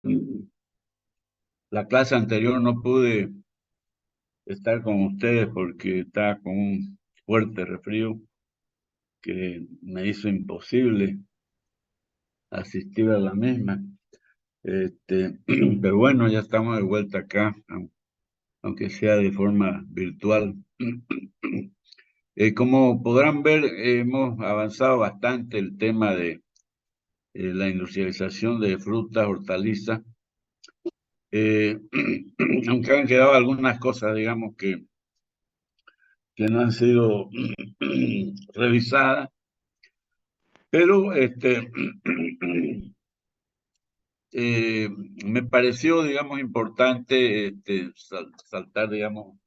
La clase anterior no pude estar con ustedes porque estaba con un fuerte resfrío que me hizo imposible asistir a la misma. Pero bueno, ya estamos de vuelta acá, aunque sea de forma virtual. Como podrán ver, hemos avanzado bastante el tema de la industrialización de frutas, hortalizas, eh, aunque han quedado algunas cosas, digamos, que no han sido revisadas, pero me pareció, digamos, importante saltar, digamos,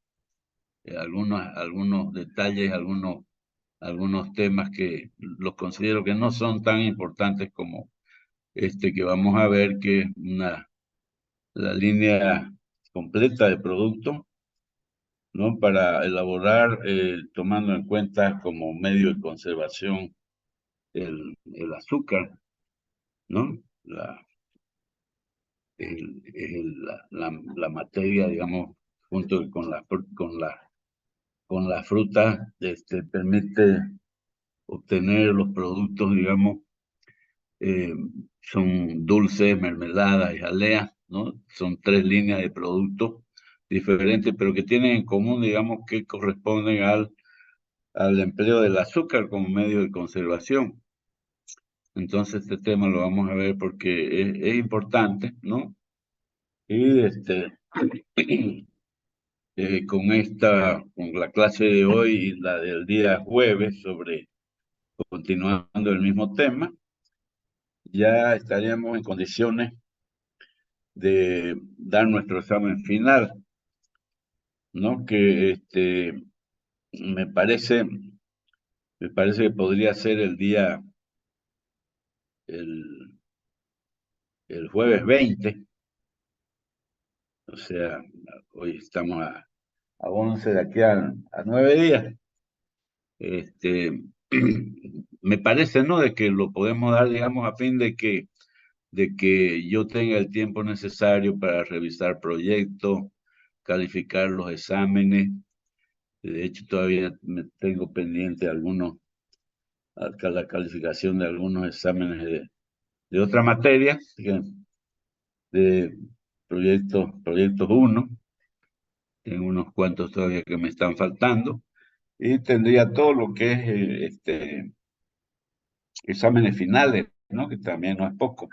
algunos detalles, algunos temas que los considero que no son tan importantes como este que vamos a ver, que es la línea completa de productos, ¿no? Para elaborar, tomando en cuenta como medio de conservación el azúcar, ¿no? La materia, digamos, junto con la fruta, permite obtener los productos, digamos, eh, son dulces, mermeladas y jaleas, ¿no? Son tres líneas de productos diferentes, pero que tienen en común, digamos, que corresponden al empleo del azúcar como medio de conservación. Entonces, este tema lo vamos a ver porque es importante, ¿no? Y con la clase de hoy y la del día jueves continuando el mismo tema, ya estaríamos en condiciones de dar nuestro examen final, ¿no? Que me parece, me parece que podría ser el, el jueves 20, o sea, hoy estamos a 11 de aquí a 9 días. Este, me parece, ¿no? De que lo podemos dar, digamos, a fin de que yo tenga el tiempo necesario para revisar proyectos, calificar los exámenes. De hecho, todavía me tengo pendiente la calificación de algunos exámenes de otra materia, de proyectos uno. Tengo unos cuantos todavía que me están faltando. Y tendría todo lo que es exámenes finales, ¿no? Que también no es poco.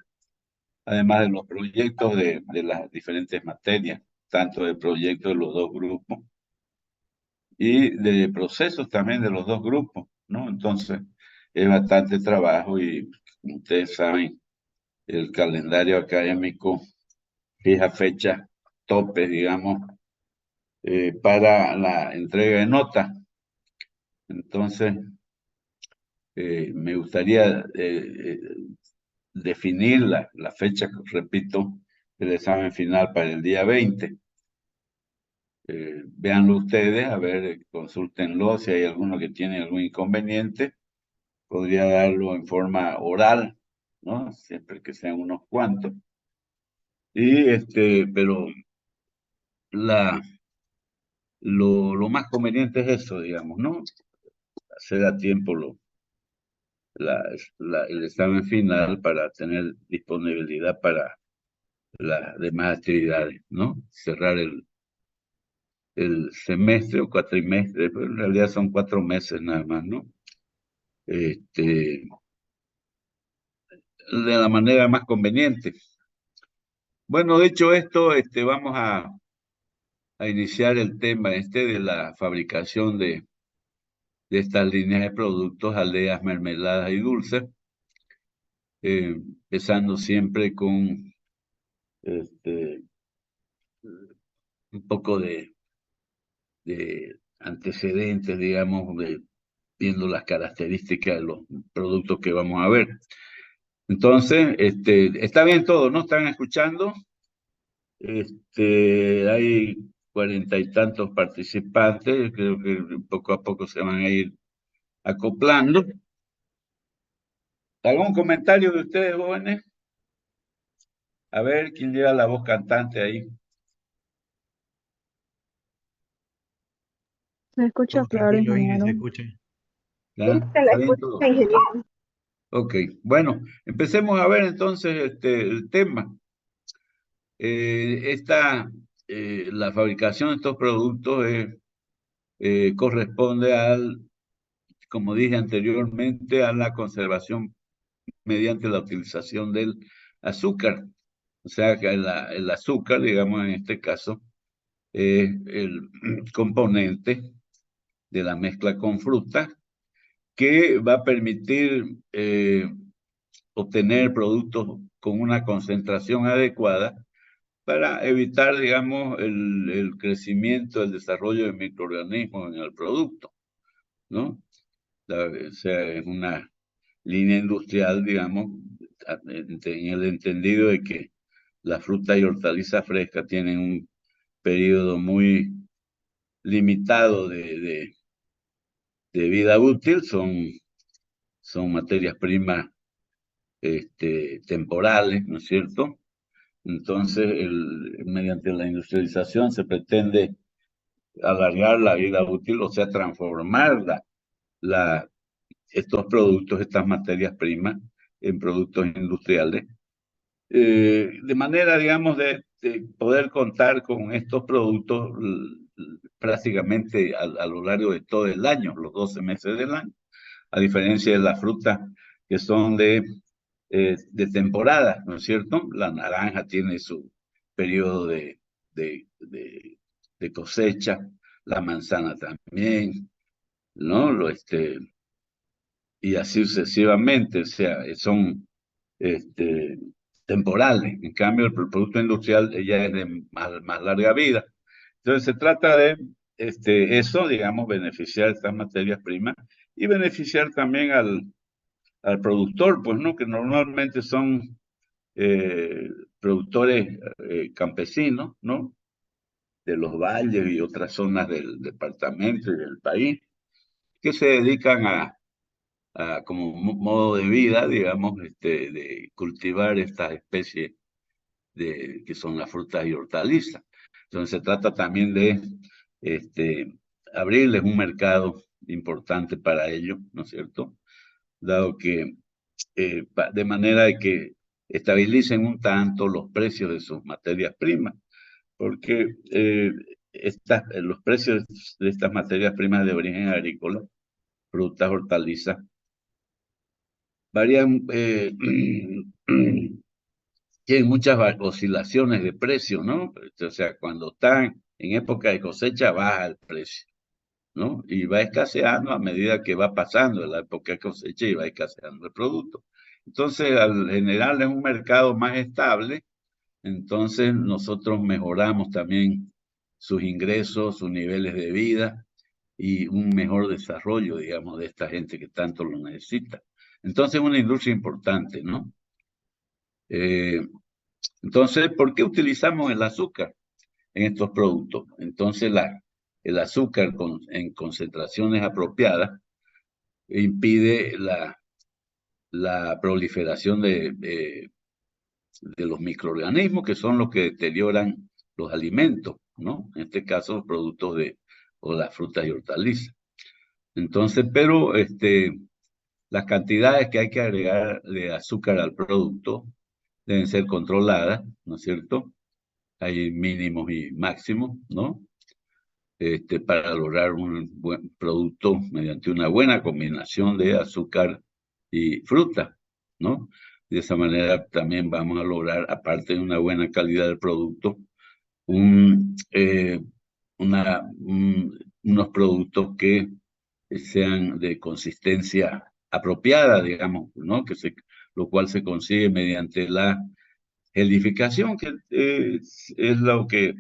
Además de los proyectos de las diferentes materias, tanto de proyectos de los dos grupos y de procesos también de los dos grupos, ¿no? Entonces, es bastante trabajo y, como ustedes saben, el calendario académico fija fechas tope, digamos, para la entrega de notas. Entonces, me gustaría definir la fecha, repito, del examen final para el día 20. Véanlo ustedes, a ver, consúltenlo, si hay alguno que tiene algún inconveniente, podría darlo en forma oral, ¿no? Siempre que sean unos cuantos. Pero la, lo más conveniente es eso, digamos, ¿no? Hacer a tiempo la, el examen final para tener disponibilidad para las demás actividades, ¿no? Cerrar el semestre o cuatrimestre, pero en realidad son 4 meses nada más, ¿no? Este, de la manera más conveniente. Bueno, dicho esto, vamos a iniciar el tema de la fabricación de estas líneas de productos, aldeas, mermeladas y dulces, empezando siempre con este, un poco de antecedentes, digamos, viendo las características de los productos que vamos a ver. Entonces, está bien todo, ¿no? ¿Están escuchando? Hay 40 y tantos participantes, creo que poco a poco se van a ir acoplando. ¿Algún comentario de ustedes, jóvenes? A ver quién lleva la voz cantante ahí. Se escucha Todo claro, tranquilo, Ingrid, se ingeniero. escucha. Sí, ¿Ya? se la ¿Está bien escucha, todo? ingeniero. Ok, bueno, empecemos a ver entonces el tema. La fabricación de estos productos corresponde como dije anteriormente, a la conservación mediante la utilización del azúcar. O sea que el azúcar, digamos en este caso, es el componente de la mezcla con fruta que va a permitir obtener productos con una concentración adecuada para evitar, digamos, el crecimiento, el desarrollo de microorganismos en el producto, ¿no? O sea, es una línea industrial, digamos, en el entendido de que las frutas y hortalizas frescas tienen un periodo muy limitado de vida útil, son materias primas temporales, ¿no es cierto? Entonces, mediante la industrialización se pretende alargar la vida útil, o sea, transformar la, estos productos, estas materias primas, en productos industriales, de manera, digamos, de poder contar con estos productos prácticamente a lo largo de todo el año, los 12 meses del año, a diferencia de las frutas que son de temporada, ¿no es cierto? La naranja tiene su periodo de, de, de cosecha, la manzana también, ¿no? Y así sucesivamente, o sea, son este, temporales. En cambio, el producto industrial ya es de más larga vida. Entonces, se trata de eso, digamos, beneficiar estas materias primas y beneficiar también al productor, pues, ¿no? Que normalmente son eh, productores campesinos, ¿no? De los valles y otras zonas del departamento y del país, que se dedican como modo de vida, digamos, de cultivar estas especies que son las frutas y hortalizas. Entonces se trata también de este, abrirles un mercado importante para ellos, ¿no es cierto? Dado que de manera de que estabilicen un tanto los precios de sus materias primas, porque los precios de estas materias primas de origen agrícola, frutas, hortalizas, varían, tienen muchas oscilaciones de precio, ¿no? O sea, cuando están en época de cosecha baja el precio, ¿no? Y va escaseando a medida que va pasando la época de cosecha y va escaseando el producto. Entonces, al generarles un mercado más estable, entonces nosotros mejoramos también sus ingresos, sus niveles de vida y un mejor desarrollo, digamos, de esta gente que tanto lo necesita. Entonces, es una industria importante, ¿no? Eh, entonces, ¿por qué utilizamos el azúcar en estos productos? Entonces, el azúcar en concentraciones apropiadas impide la proliferación de los microorganismos que son los que deterioran los alimentos, ¿no? En este caso, los productos o las frutas y hortalizas. Entonces, pero las cantidades que hay que agregar de azúcar al producto deben ser controladas, ¿no es cierto? Hay mínimos y máximos, ¿no? Para lograr un buen producto mediante una buena combinación de azúcar y fruta, ¿no? De esa manera también vamos a lograr, aparte de una buena calidad del producto, un, eh, unos productos que sean de consistencia apropiada, digamos, ¿no? Lo cual se consigue mediante la gelificación, que es lo que,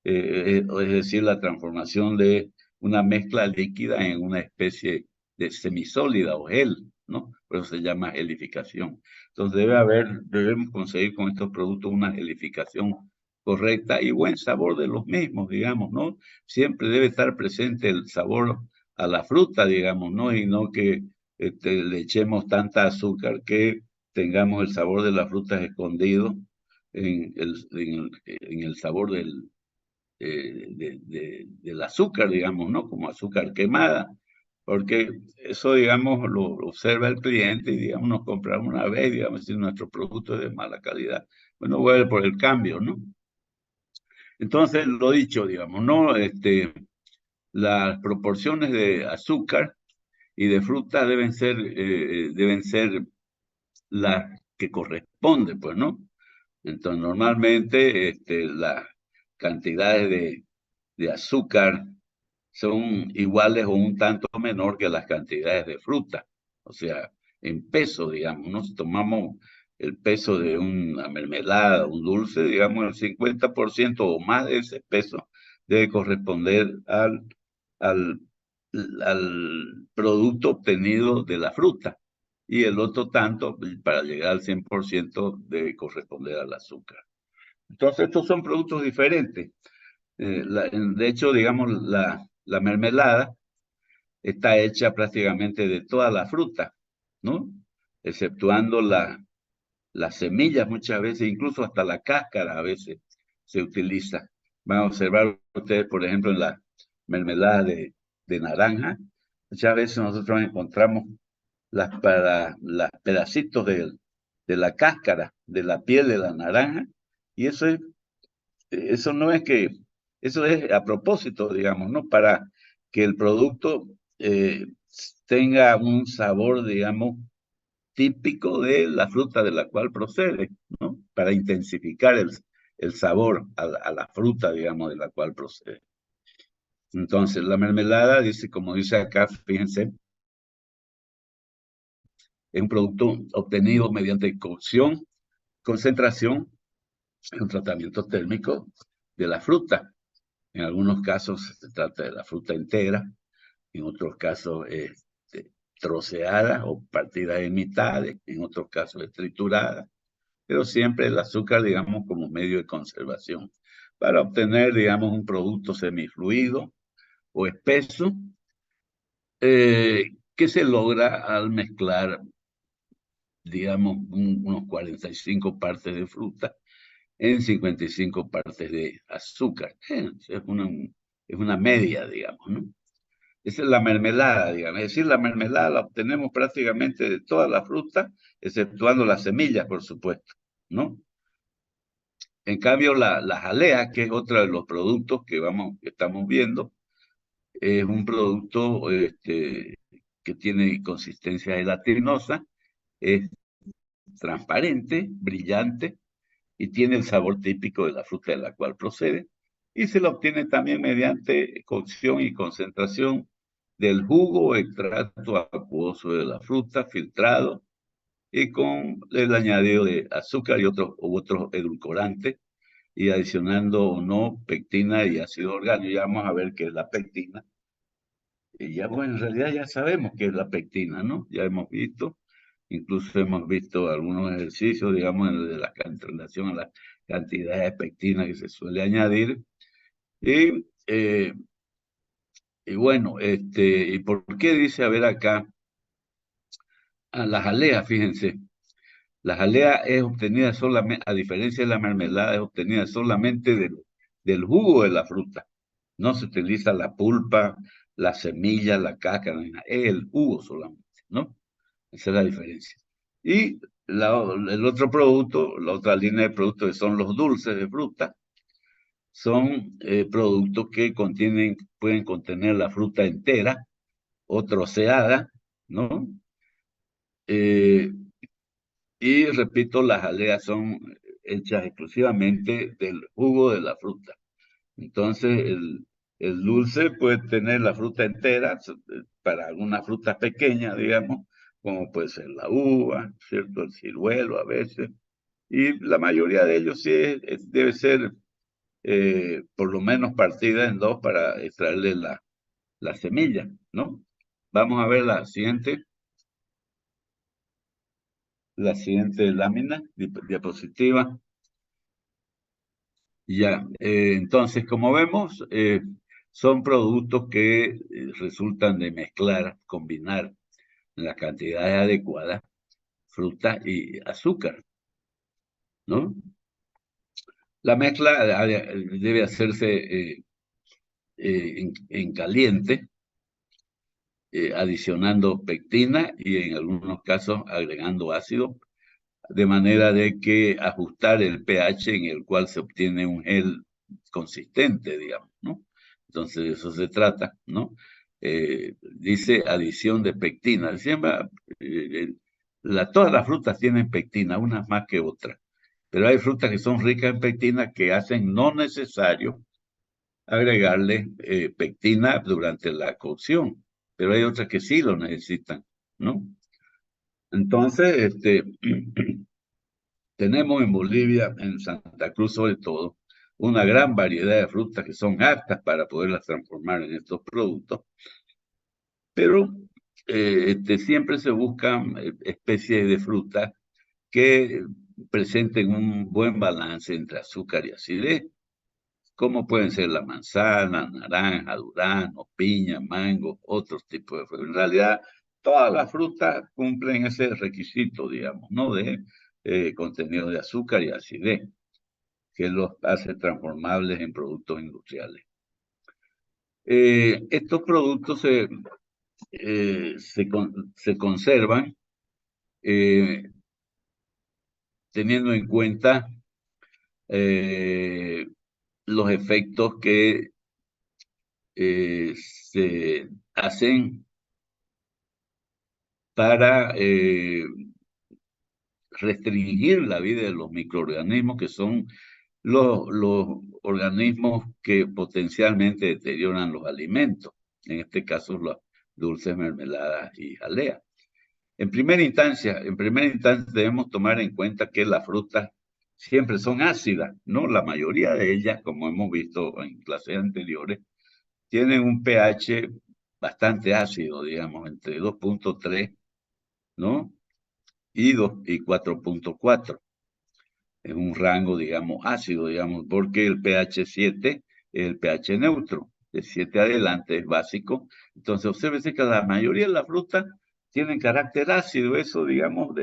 es decir, la transformación de una mezcla líquida en una especie de semisólida o gel, ¿no? Por eso se llama gelificación. Entonces debemos conseguir con estos productos una gelificación correcta y buen sabor de los mismos, digamos, ¿no? Siempre debe estar presente el sabor a la fruta, digamos, ¿no? Y no que le echemos tanta azúcar que tengamos el sabor de las frutas escondido en el sabor del azúcar, digamos, ¿no? Como azúcar quemada, porque eso, digamos, lo observa el cliente y, digamos, nos compramos una vez, digamos, si nuestro producto es de mala calidad. Bueno, vuelve por el cambio, ¿no? Entonces, lo dicho, digamos, ¿no? Las proporciones de azúcar y de fruta deben ser las que corresponden, pues, ¿no? Entonces, normalmente, las cantidades de azúcar son iguales o un tanto menor que las cantidades de fruta. O sea, en peso, digamos, ¿no? Si tomamos el peso de una mermelada, un dulce, digamos, el 50% o más de ese peso debe corresponder al, al producto obtenido de la fruta. Y el otro tanto, para llegar al 100%, debe corresponder al azúcar. Entonces, estos son productos diferentes. De hecho, digamos, la mermelada está hecha prácticamente de toda la fruta, ¿no? Exceptuando las semillas muchas veces, incluso hasta la cáscara a veces se utiliza. Van a observar ustedes, por ejemplo, en la mermelada de naranja, muchas veces nosotros encontramos las pedacitos de la cáscara, de la piel de la naranja, y eso no es que, eso es a propósito, digamos, ¿no? Para que el producto tenga un sabor, digamos, típico de la fruta de la cual procede, ¿no? Para intensificar el sabor a la fruta, digamos, de la cual procede. Entonces, la mermelada, dice, como dice acá, fíjense, es un producto obtenido mediante cocción, concentración y un tratamiento térmico de la fruta. En algunos casos se trata de la fruta entera, en otros casos troceada o partida en mitad, en otros casos triturada, pero siempre el azúcar, digamos, como medio de conservación, para obtener, digamos, un producto semifluido o espeso que se logra al mezclar, digamos, unos 45 partes de fruta en 55 partes de azúcar. Es una media, digamos, ¿no? Esa es la mermelada, digamos. Es decir, la mermelada la obtenemos prácticamente de toda la fruta, exceptuando las semillas, por supuesto, ¿no? En cambio, la jalea, que es otro de los productos que estamos viendo, es un producto que tiene consistencia gelatinosa, es transparente, brillante, y tiene el sabor típico de la fruta de la cual procede, y se lo obtiene también mediante cocción y concentración del jugo o extracto acuoso de la fruta, filtrado, y con el añadido de azúcar y otros edulcorantes, y adicionando o no pectina y ácido orgánico. Ya vamos a ver qué es la pectina. Y ya, bueno, en realidad ya sabemos qué es la pectina, ¿no? Ya hemos visto, incluso hemos visto algunos ejercicios, digamos, en relación a la cantidad de pectina que se suele añadir. Y, y bueno, ¿y por qué dice, a ver acá, a la jalea, fíjense? La jalea es obtenida solamente, a diferencia de la mermelada, es obtenida solamente del jugo de la fruta. No se utiliza la pulpa, la semilla, la cáscara, es el jugo solamente, ¿no? Esa es la diferencia. Y el otro producto, la otra línea de productos que son los dulces de fruta, son productos que pueden contener la fruta entera o troceada, ¿no? Eh, y repito, las jaleas son hechas exclusivamente del jugo de la fruta. Entonces, el dulce puede tener la fruta entera, para algunas frutas pequeñas, digamos, como puede ser la uva, ¿cierto? El ciruelo a veces. Y la mayoría de ellos sí debe ser por lo menos partida en dos para extraerle la semilla, ¿no? Vamos a ver la siguiente lámina, diapositiva. Ya, entonces, como vemos, son productos que resultan de mezclar, combinar en las cantidades adecuadas fruta y azúcar, ¿no? La mezcla debe hacerse en caliente, adicionando pectina y en algunos casos agregando ácido, de manera de que ajustar el pH en el cual se obtiene un gel consistente, digamos, ¿no? Entonces, de eso se trata, ¿no? Dice adición de pectina. Siempre, todas las frutas tienen pectina, unas más que otras, pero hay frutas que son ricas en pectina que hacen no necesario agregarle pectina durante la cocción, pero hay otras que sí lo necesitan, ¿no? Entonces, tenemos en Bolivia, en Santa Cruz sobre todo, una gran variedad de frutas que son aptas para poderlas transformar en estos productos, pero siempre se buscan especies de frutas que presenten un buen balance entre azúcar y acidez, como pueden ser la manzana, naranja, durazno, piña, mango, otros tipos de frutas. En realidad, todas las frutas cumplen ese requisito, digamos, ¿no? De contenido de azúcar y acidez, que los hace transformables en productos industriales. Estos productos se conservan eh, teniendo en cuenta eh, los efectos que se hacen para restringir la vida de los microorganismos, que son los organismos que potencialmente deterioran los alimentos, en este caso las dulces, mermeladas y jaleas. En primera instancia debemos tomar en cuenta que las frutas siempre son ácidas, ¿no? La mayoría de ellas, como hemos visto en clases anteriores, tienen un pH bastante ácido, digamos, entre 2.3, ¿no? Y 4.4. Es un rango, digamos, ácido, digamos, porque el pH 7 es el pH neutro. De 7 adelante es básico. Entonces, obsérvese que la mayoría de las frutas tienen carácter ácido. Eso, digamos,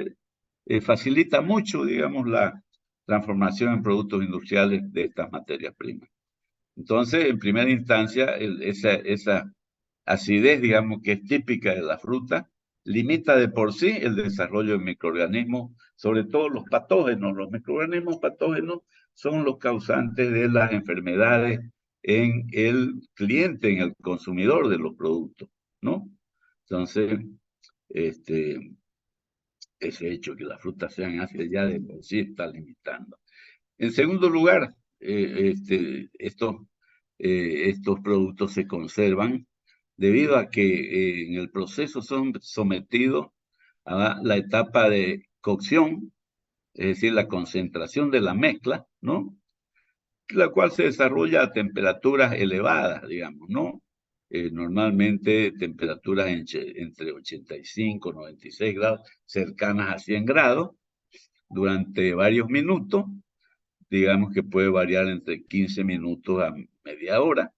facilita mucho, digamos, la transformación en productos industriales de estas materias primas. Entonces, en primera instancia, esa acidez, digamos, que es típica de la fruta, limita de por sí el desarrollo de microorganismos, sobre todo los patógenos. Los microorganismos patógenos son los causantes de las enfermedades en el cliente, en el consumidor de los productos, ¿no? Entonces, este, ese hecho que las frutas sean ácidas ya de por sí está limitando. En segundo lugar, estos productos se conservan debido a que en el proceso son sometidos a la etapa de cocción, es decir, la concentración de la mezcla, ¿no? La cual se desarrolla a temperaturas elevadas, digamos, ¿no? Normalmente temperaturas entre 85 y 96 grados, cercanas a 100 grados, durante varios minutos, digamos que puede variar entre 15 minutos a media hora,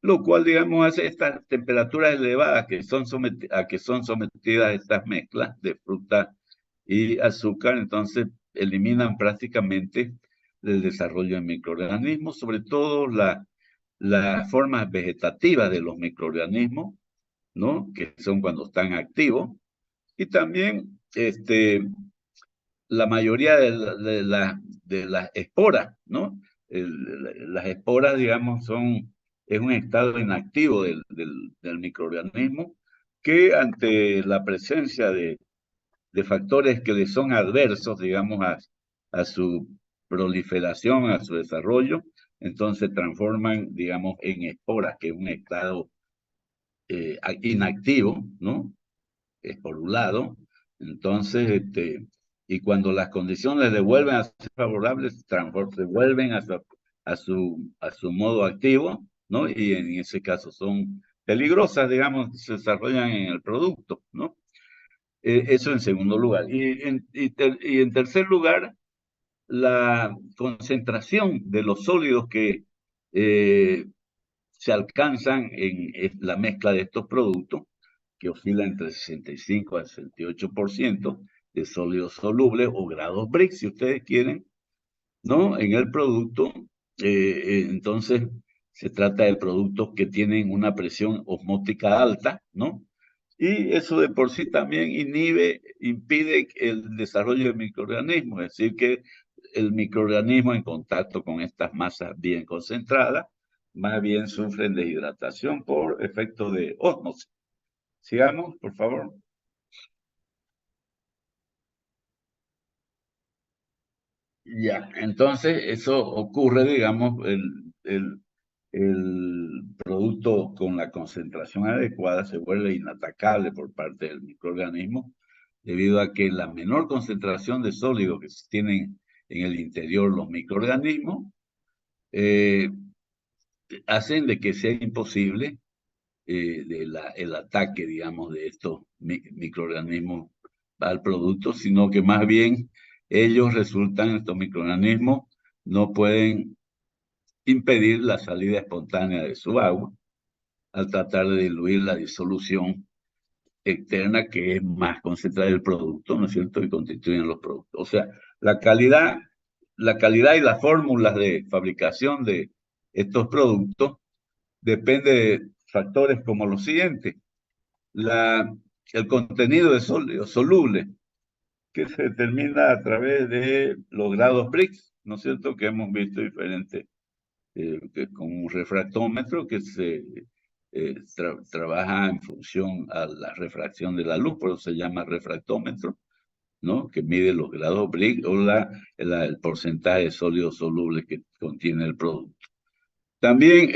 lo cual, digamos, hace estas temperaturas elevadas a que son sometidas estas mezclas de fruta y azúcar, entonces eliminan prácticamente el desarrollo de microorganismos, sobre todo las formas vegetativas de los microorganismos, ¿no? Que son cuando están activos, y también la mayoría de las esporas, ¿no? Las esporas, digamos, es un estado inactivo del microorganismo que ante la presencia de factores que le son adversos, digamos, a su proliferación, a su desarrollo, entonces transforman, digamos, en esporas, que es un estado inactivo, ¿no? Es por un lado. Entonces, y cuando las condiciones le vuelven a ser favorables, se vuelven a su modo activo, ¿no? Y en ese caso son peligrosas, digamos, se desarrollan en el producto, ¿no? Eso en segundo lugar. Y en tercer lugar, la concentración de los sólidos que se alcanzan en la mezcla de estos productos, que oscila entre 65 al 68% de sólidos solubles o grados BRICS, si ustedes quieren, ¿no? En el producto, entonces se trata de productos que tienen una presión osmótica alta, ¿no? Y eso de por sí también impide el desarrollo de microorganismos, es decir, que el microorganismo en contacto con estas masas bien concentradas, más bien sufren deshidratación por efecto de ósmosis. Sigamos, por favor. Ya, entonces eso ocurre, digamos, el producto con la concentración adecuada se vuelve inatacable por parte del microorganismo, debido a que la menor concentración de sólido que tienen en el interior los microorganismos eh, hacen de que sea imposible el ataque, digamos, de estos microorganismos al producto, sino que más bien estos microorganismos, no pueden impedir la salida espontánea de su agua al tratar de diluir la disolución externa que es más concentrada del producto, ¿no es cierto?, y constituyen los productos. O sea, la calidad, la calidad y las fórmulas de fabricación de estos productos depende de factores como los siguientes: la, el contenido de sólido soluble, que se determina a través de los grados Brix, ¿no es cierto?, que hemos visto diferentes, con un refractómetro que se trabaja en función a la refracción de la luz, por eso se llama refractómetro, ¿no?, que mide los grados Brix o el porcentaje de sólido soluble que contiene el producto. También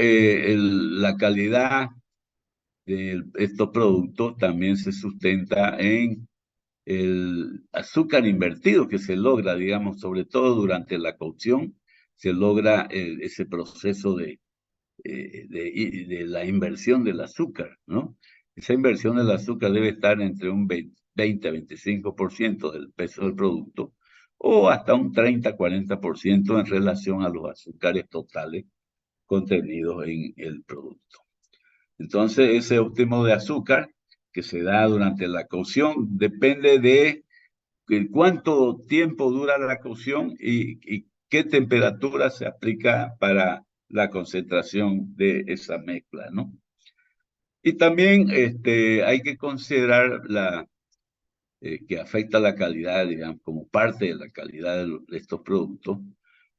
la calidad de estos productos también se sustenta en el azúcar invertido que se logra, digamos, sobre todo durante la cocción, se logra ese proceso de la inversión del azúcar, ¿no? Esa inversión del azúcar debe estar entre un 20 a 25% del peso del producto, o hasta un 30 a 40% en relación a los azúcares totales contenidos en el producto. Entonces, ese óptimo de azúcar que se da durante la cocción depende de cuánto tiempo dura la cocción y qué temperatura se aplica para la concentración de esa mezcla, ¿no? Y también hay que considerar que afecta la calidad, digamos, como parte de la calidad de estos productos,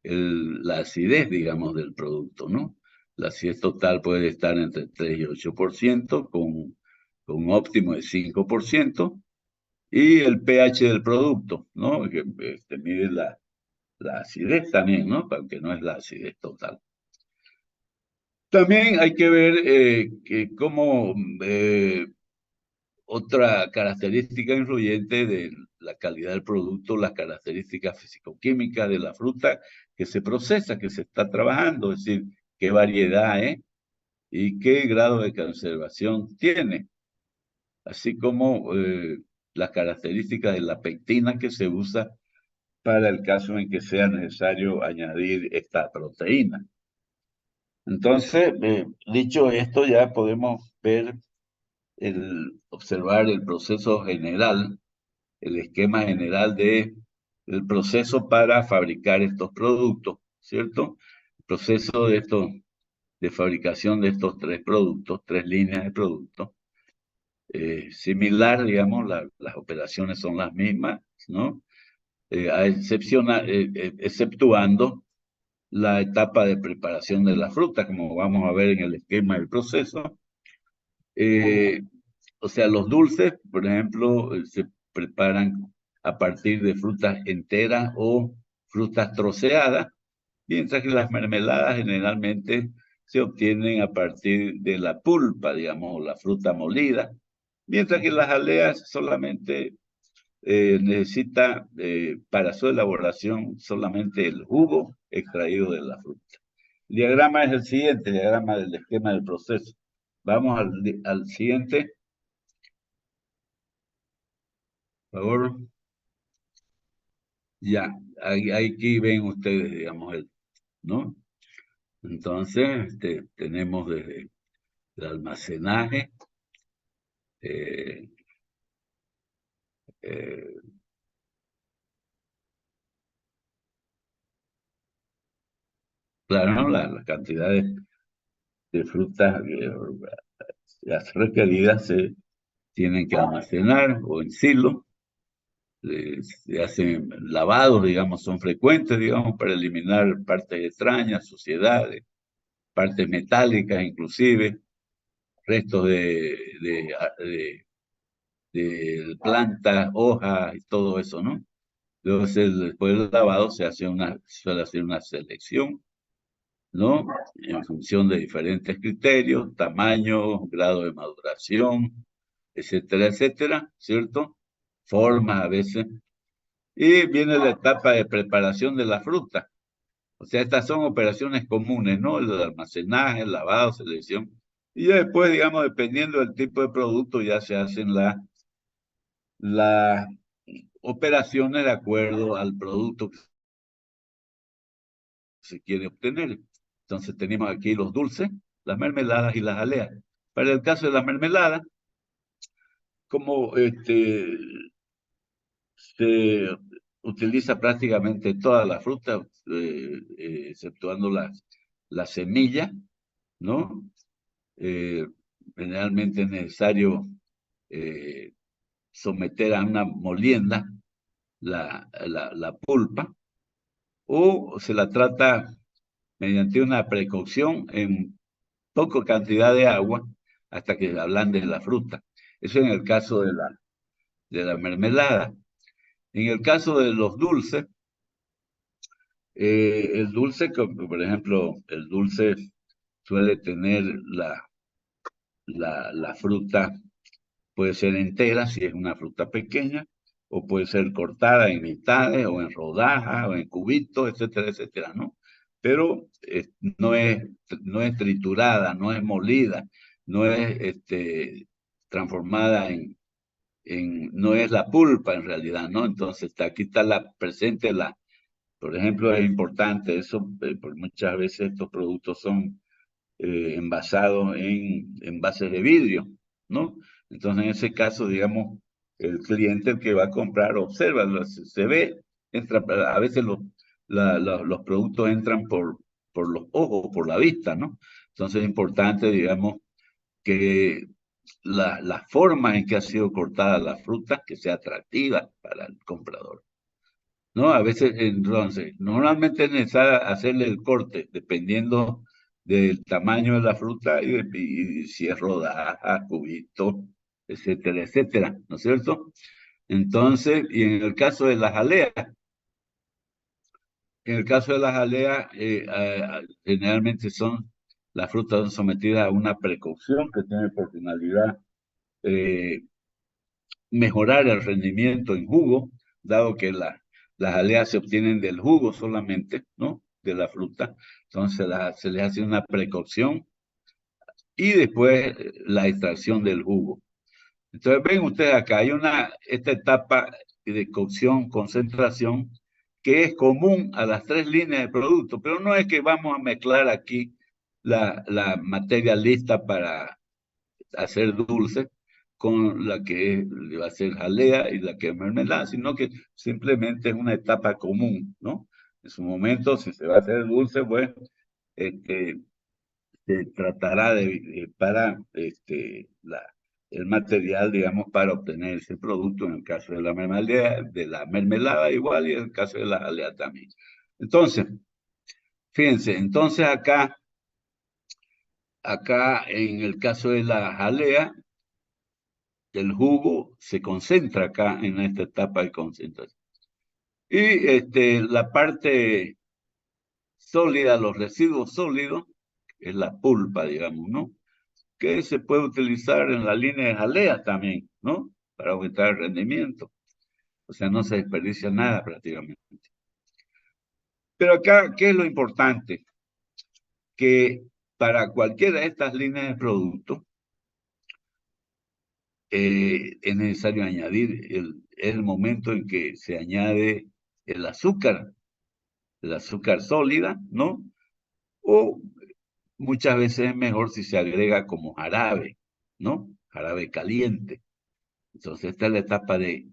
la acidez, digamos, del producto, ¿no? La acidez total puede estar entre 3 y 8%, con un óptimo de 5%, y el pH del producto, ¿no? Que mide la acidez también, ¿no? Aunque no es la acidez total. También hay que ver que cómo otra característica influyente de la calidad del producto, las características físico-químicas de la fruta que se procesa, que se está trabajando, es decir, qué variedad es y qué grado de conservación tiene, así como las características de la pectina que se usa para el caso en que sea necesario añadir esta proteína. Entonces, dicho esto, ya podemos observar el proceso general, el esquema general del proceso para fabricar estos productos, ¿cierto? El proceso de fabricación de estos tres productos, tres líneas de productos. Similar, digamos, las operaciones son las mismas, ¿no? Exceptuando la etapa de preparación de la fruta, como vamos a ver en el esquema del proceso. Eh, o sea, los dulces, por ejemplo, se preparan a partir de frutas enteras o frutas troceadas, mientras que las mermeladas generalmente se obtienen a partir de la pulpa, digamos, la fruta molida, mientras que las aleas solamente necesita para su elaboración solamente el jugo extraído de la fruta. El diagrama es el siguiente, el diagrama del esquema del proceso. Vamos al siguiente, por favor. Ya, aquí ven ustedes, digamos, ¿no? Entonces, tenemos desde el almacenaje, eh, eh, claro, la cantidad de frutas las requeridas se tienen que almacenar o en silo. Se hacen lavados, digamos, son frecuentes, digamos, para eliminar partes extrañas, suciedades, partes metálicas inclusive, restos de, de plantas, hojas y todo eso, ¿no? Entonces, después del lavado suele hacer una selección, ¿no? En función de diferentes criterios, tamaño, grado de maduración, etcétera, etcétera, ¿cierto? Formas a veces. Y viene la etapa de preparación de la fruta. O sea, estas son operaciones comunes, ¿no? El almacenaje, el lavado, selección. Y ya después, digamos, dependiendo del tipo de producto, ya se hacen las operaciones de acuerdo al producto que se quiere obtener. Entonces tenemos aquí los dulces, las mermeladas y las jaleas. Para el caso de la mermelada, como se utiliza prácticamente toda la fruta, exceptuando las semillas, ¿no? Eh, Generalmente es necesario eh, someter a una molienda la pulpa, o se la trata mediante una precocción en poca cantidad de agua hasta que ablande la fruta. Eso en el caso de la mermelada. En el caso de los dulces, el dulce, por ejemplo, el dulce suele tener la fruta, puede ser entera si es una fruta pequeña, o puede ser cortada en mitades, o en rodajas, o en cubitos, etcétera, etcétera, ¿no? Pero no es triturada, no es molida, no es transformada no es la pulpa en realidad, ¿no? Entonces aquí está presente por ejemplo, es importante eso, porque muchas veces estos productos son envasados en envases de vidrio, ¿no? Entonces, en ese caso, digamos, el cliente el que va a comprar observa, se ve, entra, a veces los productos entran por los ojos, por la vista, ¿no? Entonces, es importante, digamos, que la forma en que ha sido cortada la fruta, que sea atractiva para el comprador. ¿No? A veces, entonces, normalmente es necesario hacerle el corte, dependiendo del tamaño de la fruta y si es rodaja, cubito, etcétera, etcétera, ¿no es cierto? Entonces, y en el caso de las jaleas, generalmente las frutas son sometidas a una precaución que tiene por finalidad eh, mejorar el rendimiento en jugo, dado que las aleas se obtienen del jugo solamente, ¿no? De la fruta. Entonces se les hace una precocción y después la extracción del jugo. Entonces ven ustedes acá, hay esta etapa de cocción, concentración, que es común a las tres líneas de producto, pero no es que vamos a mezclar aquí la materia lista para hacer dulce con la que va a ser jalea y la que es mermelada, sino que simplemente es una etapa común, ¿no? En su momento, si se va a hacer dulce, pues este, se tratará para el material, digamos, para obtener ese producto, en el caso de la mermelada igual y en el caso de la jalea también. Entonces, fíjense, entonces acá en el caso de la jalea, el jugo se concentra acá en esta etapa de concentración. Y la parte sólida, los residuos sólidos, es la pulpa, digamos, ¿no? Que se puede utilizar en la línea de jalea también, ¿no? Para aumentar el rendimiento. O sea, no se desperdicia nada prácticamente. Pero acá, ¿qué es lo importante? Que para cualquiera de estas líneas de productos, es necesario añadir el momento en que se añade el azúcar sólida, ¿no? O muchas veces es mejor si se agrega como jarabe, ¿no? Jarabe caliente. Entonces esta es la etapa de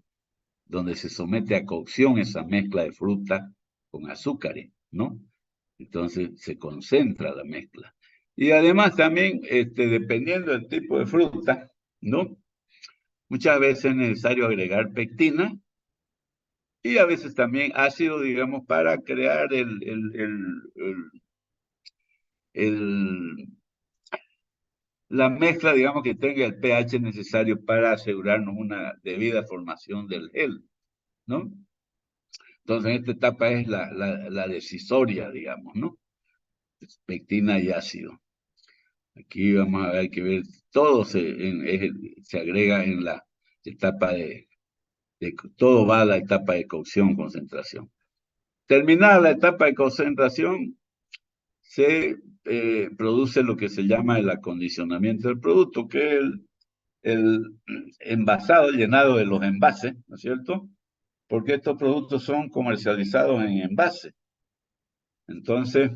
donde se somete a cocción esa mezcla de fruta con azúcares, ¿no? Entonces se concentra la mezcla. Y además también, dependiendo del tipo de fruta, ¿no? Muchas veces es necesario agregar pectina y a veces también ácido, digamos, para crear el la mezcla, digamos, que tenga el pH necesario para asegurarnos una debida formación del gel, ¿no? Entonces, esta etapa es la decisoria, digamos, ¿no? Pectina y ácido. Aquí vamos a ver que ver, todo se agrega en la etapa todo va a la etapa de cocción, concentración. Terminada la etapa de concentración, se produce lo que se llama el acondicionamiento del producto, que es el envasado, el llenado de los envases, ¿no es cierto? Porque estos productos son comercializados en envase. Entonces,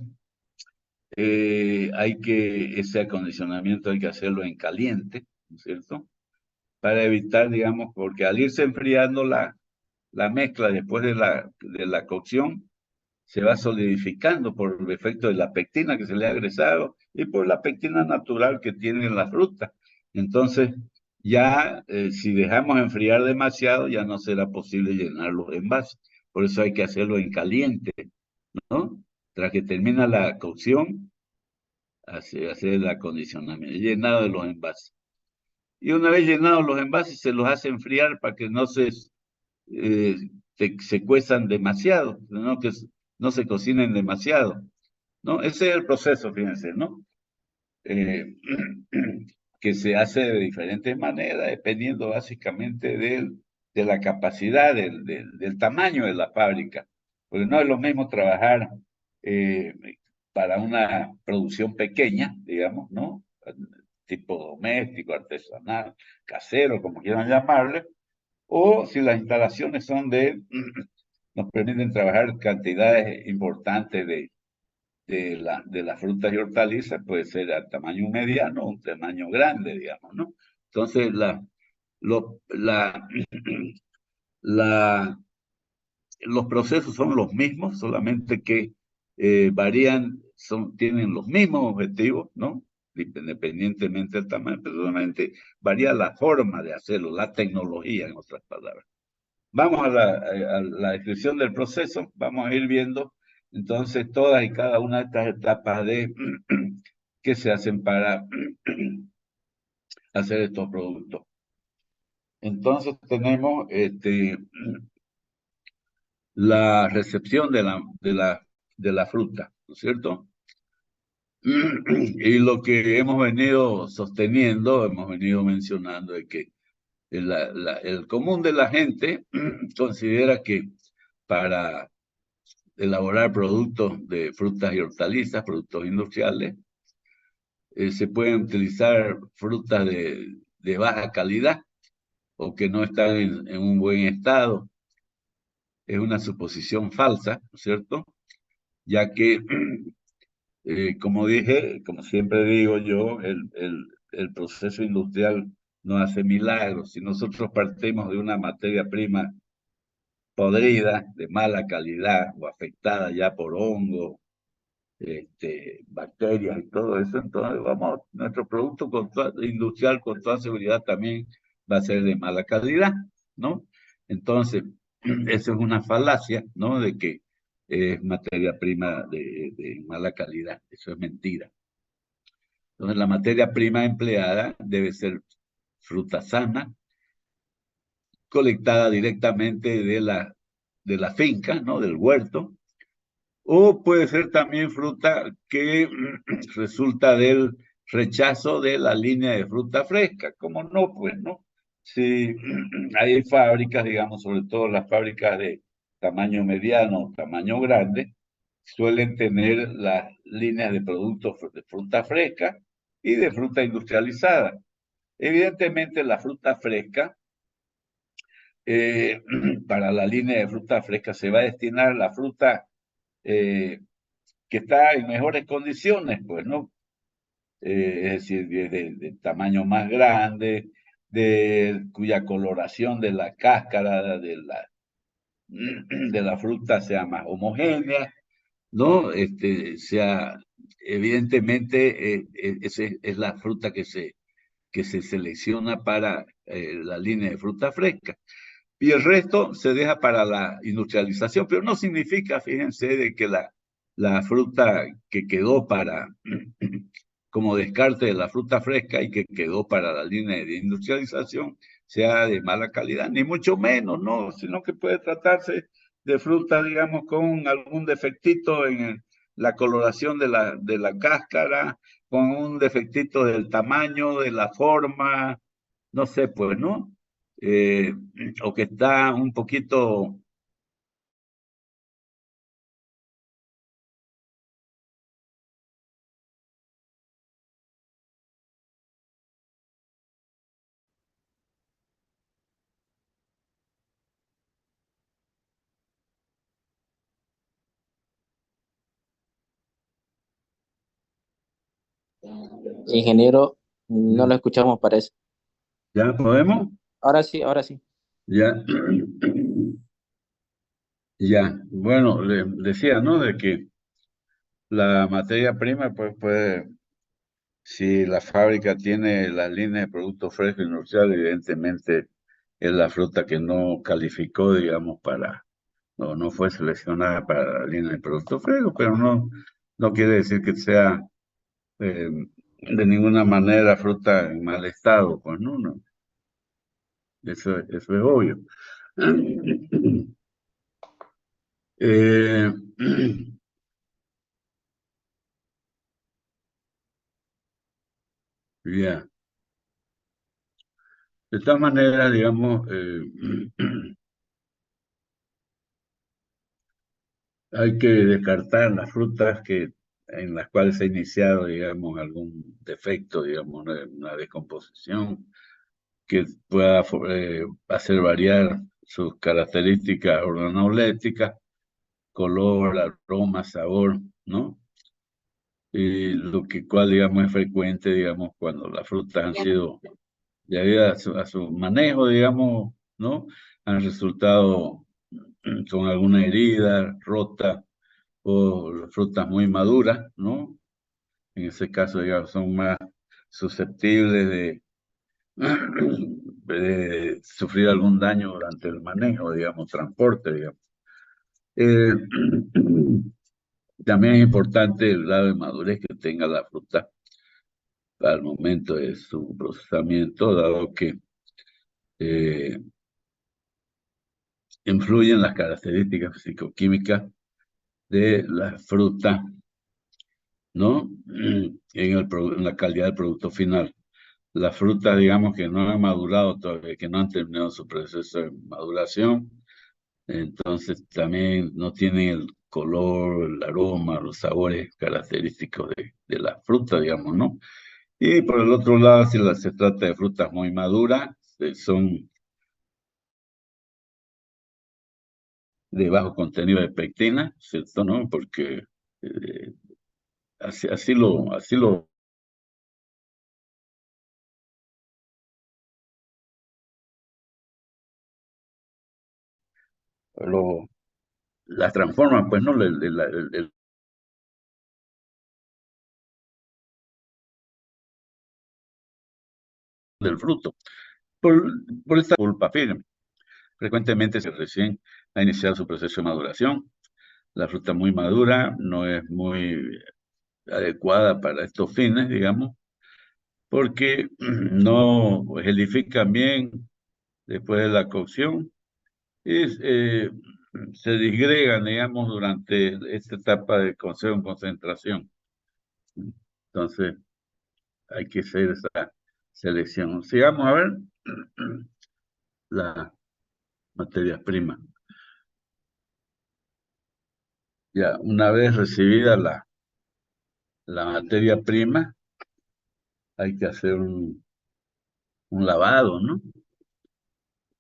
ese acondicionamiento hay que hacerlo en caliente, ¿no es cierto? Para evitar, digamos, porque al irse enfriando la mezcla después de la cocción, se va solidificando por el efecto de la pectina que se le ha agregado y por la pectina natural que tiene la fruta. Entonces, ya si dejamos enfriar demasiado, ya no será posible llenar los envases. Por eso hay que hacerlo en caliente, ¿no? Tras que termina la cocción, hacer el acondicionamiento, el llenado de los envases. Y una vez llenados los envases, se los hace enfriar para que no eh, se cuezan demasiado, ¿no? Que no se cocinen demasiado, ¿no? Ese es el proceso, fíjense, ¿no? Eh, que se hace de diferentes maneras, dependiendo básicamente de la capacidad, del tamaño de la fábrica. Porque no es lo mismo trabajar eh, para una producción pequeña, digamos, ¿no? Tipo doméstico, artesanal, casero, como quieran llamarle, o si las instalaciones nos permiten trabajar cantidades importantes de las frutas y hortalizas, puede ser a tamaño mediano o un tamaño grande, digamos, ¿no? Entonces, lo- la, la, los procesos son los mismos, solamente que varían, tienen los mismos objetivos, ¿no? Independientemente del tamaño, pero solamente varía la forma de hacerlo, la tecnología, en otras palabras. Vamos a la descripción del proceso, vamos a ir viendo entonces todas y cada una de estas etapas que se hacen para hacer estos productos. Entonces tenemos la recepción de la fruta, ¿no es cierto? Y lo que hemos venido sosteniendo, hemos venido mencionando, es que el común de la gente considera que para elaborar productos de frutas y hortalizas, productos industriales, se pueden utilizar frutas de baja calidad o que no están en un buen estado. Es una suposición falsa, ¿no es cierto? Ya que, como dije, como siempre digo yo, el proceso industrial no hace milagros. Si nosotros partimos de una materia prima podrida, de mala calidad o afectada ya por hongos, bacterias y todo eso, entonces nuestro producto industrial con toda seguridad también va a ser de mala calidad, ¿no? Entonces, eso es una falacia, ¿no? De que es materia prima de mala calidad, eso es mentira. Entonces, la materia prima empleada debe ser fruta sana, colectada directamente de la finca, ¿no? Del huerto, o puede ser también fruta que resulta del rechazo de la línea de fruta fresca. ¿Cómo no? Pues no. Si hay fábricas, digamos, sobre todo las fábricas de tamaño mediano, tamaño grande, suelen tener las líneas de productos de fruta fresca y de fruta industrializada. Evidentemente, la fruta fresca, eh, para la línea de fruta fresca se va a destinar la fruta eh, que está en mejores condiciones, pues, ¿no? Es decir, de tamaño más grande, cuya coloración de la cáscara de la fruta sea más homogénea, ¿no? Evidentemente, esa es la fruta que se selecciona para la línea de fruta fresca. Y el resto se deja para la industrialización, pero no significa, fíjense, de que la fruta que quedó para, como descarte de la fruta fresca y que quedó para la línea de industrialización sea de mala calidad, ni mucho menos, ¿no? Sino que puede tratarse de fruta, digamos, con algún defectito en la coloración de la cáscara, con un defectito del tamaño, de la forma, no sé, pues, ¿no? Eh, o que está un poquito, Ingeniero, no lo escuchamos, parece. ¿ya podemos? Ahora sí, ahora sí. Ya, ya. Bueno, le decía, ¿no? De que la materia prima, pues puede, si la fábrica tiene la línea de productos frescos industrial, evidentemente es la fruta que no calificó, digamos, para, no fue seleccionada para la línea de productos frescos, pero no quiere decir que sea de ninguna manera fruta en mal estado, pues no, eso es obvio. Eh, ya. De todas maneras, digamos, hay que descartar las frutas en las cuales se ha iniciado, digamos, algún defecto, digamos, una descomposición que pueda hacer variar sus características organolépticas, color, aroma, sabor, ¿no? Y lo que cual, digamos, es frecuente, digamos, cuando las frutas han sido, debido a su manejo, digamos, ¿no? Han resultado con alguna herida, rota, o frutas muy maduras, ¿no? En ese caso, digamos, son más susceptibles de sufrir algún daño durante el manejo, digamos, transporte, digamos. Eh, También es importante el grado de madurez que tenga la fruta al momento de su procesamiento, dado que eh, influyen las características psicoquímicas de la fruta, ¿no? En la calidad del producto final. Las frutas, digamos, que no han madurado todavía, que no han terminado su proceso de maduración, entonces también no tienen el color, el aroma, los sabores característicos de la fruta, digamos, ¿no? Y por el otro lado, si se trata de frutas muy maduras, son de bajo contenido de pectina, ¿cierto? ¿No? Porque eh, así lo las transforman, pues, ¿no? Del fruto. Por, por esta culpa, fíjense, frecuentemente se recién ha iniciado su proceso de maduración. La fruta muy madura no es muy adecuada para estos fines, digamos, porque no gelifican bien después de la cocción y se disgregan, digamos, durante esta etapa de cocción, concentración. Entonces, hay que hacer esa selección. Sigamos a ver las materias primas. Ya, una vez recibida la materia prima, hay que hacer un lavado, ¿no?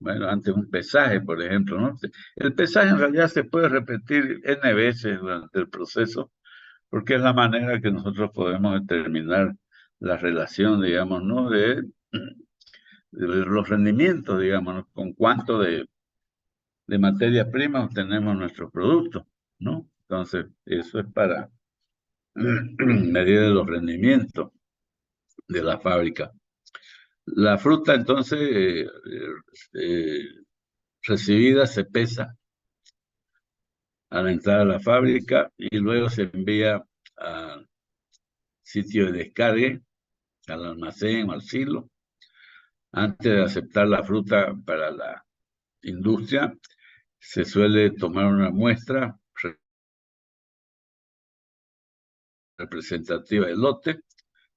Bueno, antes un pesaje, por ejemplo, ¿no? El pesaje en realidad se puede repetir N veces durante el proceso, porque es la manera que nosotros podemos determinar la relación, digamos, ¿no? De los rendimientos, digamos, ¿no? Con cuánto de materia prima obtenemos nuestro producto, ¿no? Entonces, eso es para medir los rendimientos de la fábrica. La fruta, entonces, eh, recibida se pesa a la entrada de la fábrica y luego se envía al sitio de descargue, al almacén o al silo. Antes de aceptar la fruta para la industria, se suele tomar una muestra representativa del lote,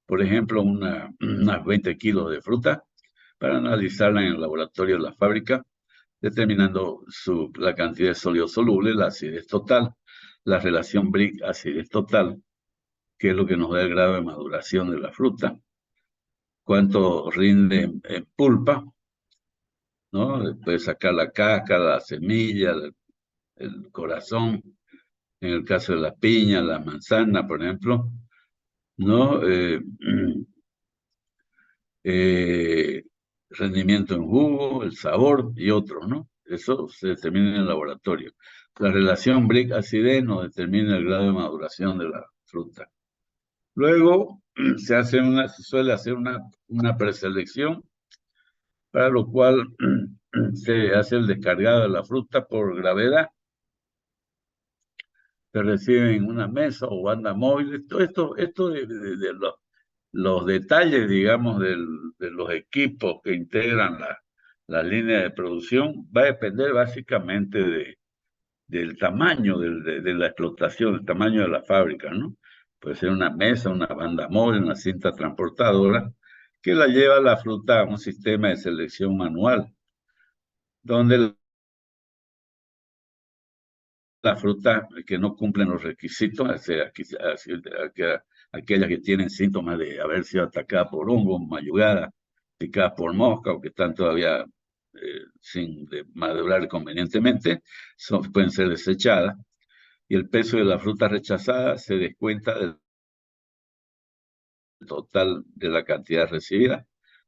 por ejemplo, unas 20 kilos de fruta, para analizarla en el laboratorio de la fábrica, determinando la cantidad de sólido soluble, la acidez total, la relación Brix-acidez total, que es lo que nos da el grado de maduración de la fruta, cuánto rinde en pulpa, ¿no? Puedes sacar la cáscara, la semilla, el corazón, en el caso de la piña, la manzana, por ejemplo, ¿no? Eh, rendimiento en jugo, el sabor y otros, ¿no? Eso se determina en el laboratorio. La relación Brix-acidez nos determina el grado de maduración de la fruta. Luego se suele hacer una preselección, para lo cual se hace el descargado de la fruta por gravedad. Se recibe en una mesa o banda móvil. Todo esto de los detalles, digamos, de los equipos que integran la línea de producción va a depender básicamente del tamaño de la explotación, del tamaño de la fábrica, ¿no? Puede ser una mesa, una banda móvil, una cinta transportadora, que la lleva la fruta a un sistema de selección manual, donde las frutas que no cumplen los requisitos, aquellas que tienen síntomas de haber sido atacadas por hongos, mayugadas, picadas por mosca o que están todavía sin madurar convenientemente, pueden ser desechadas. Y el peso de la fruta rechazada se descuenta del total de la cantidad recibida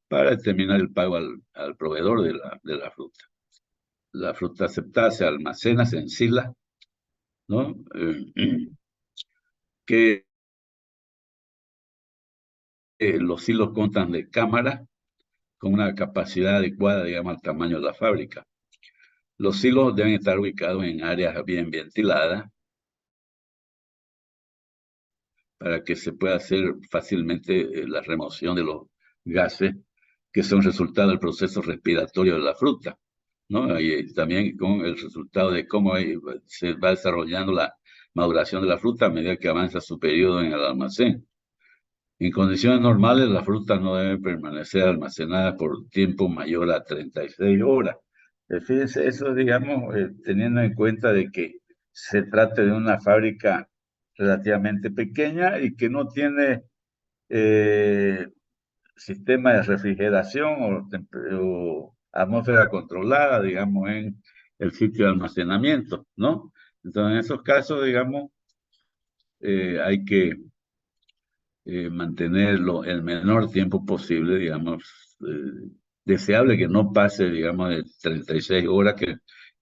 para determinar el pago al proveedor de la fruta. La fruta aceptada se almacena, se ensila, ¿no? Que los silos constan de cámaras con una capacidad adecuada, digamos, al tamaño de la fábrica. Los silos deben estar ubicados en áreas bien ventiladas para que se pueda hacer fácilmente la remoción de los gases que son resultado del proceso respiratorio de la fruta, ¿no? Y también con el resultado de cómo se va desarrollando la maduración de la fruta a medida que avanza su periodo en el almacén. En condiciones normales, las frutas no deben permanecer almacenadas por tiempo mayor a 36 horas. Fíjense, eso, digamos, teniendo en cuenta de que se trata de una fábrica relativamente pequeña y que no tiene eh, sistema de refrigeración o atmósfera controlada, digamos, en el sitio de almacenamiento, ¿no? Entonces, en esos casos, digamos, hay que mantenerlo el menor tiempo posible, digamos, deseable que no pase, digamos, de 36 horas que